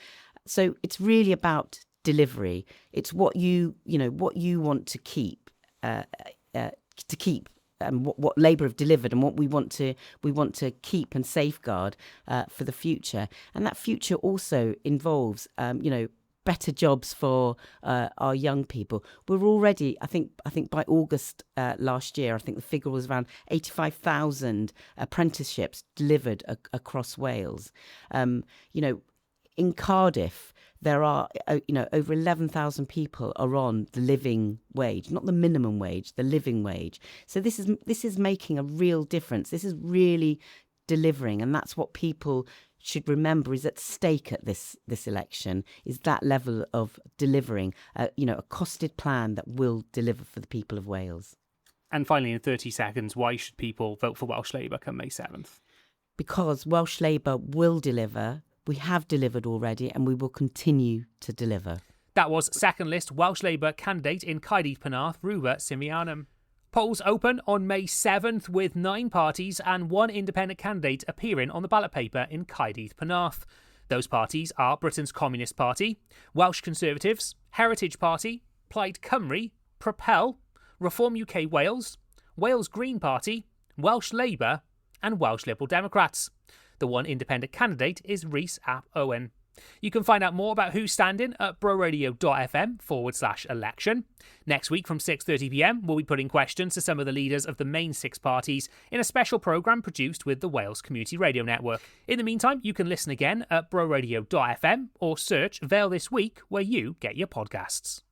So it's really about delivery. It's what you want to keep, what Labour have delivered, and what we want to keep and safeguard for the future. And that future also involves, better jobs for our young people. We're already, I think by August last year, I think the figure was around 85,000 apprenticeships delivered across Wales. In Cardiff, there are, over 11,000 people are on the living wage, not the minimum wage, the living wage. So this is making a real difference. This is really delivering, and that's what people should remember is at stake at this election, is that level of delivering, a costed plan that will deliver for the people of Wales. And finally, in 30 seconds, why should people vote for Welsh Labour come May 7th? Because Welsh Labour will deliver. We have delivered already, and we will continue to deliver. That was second list Welsh Labour candidate in Caerdydd Penarth, Rhywbeth Simianum. Polls open on May 7th with 9 parties and 1 independent candidate appearing on the ballot paper in Caerdydd Penarth. Those parties are Britain's Communist Party, Welsh Conservatives, Heritage Party, Plaid Cymru, Propel, Reform UK Wales, Wales Green Party, Welsh Labour and Welsh Liberal Democrats. The one independent candidate is Rhys ap Owen. You can find out more about who's standing at broradio.fm/election. Next week from 6:30pm, we'll be putting questions to some of the leaders of the main 6 parties in a special programme produced with the Wales Community Radio Network. In the meantime, you can listen again at broradio.fm or search Vale This Week where you get your podcasts.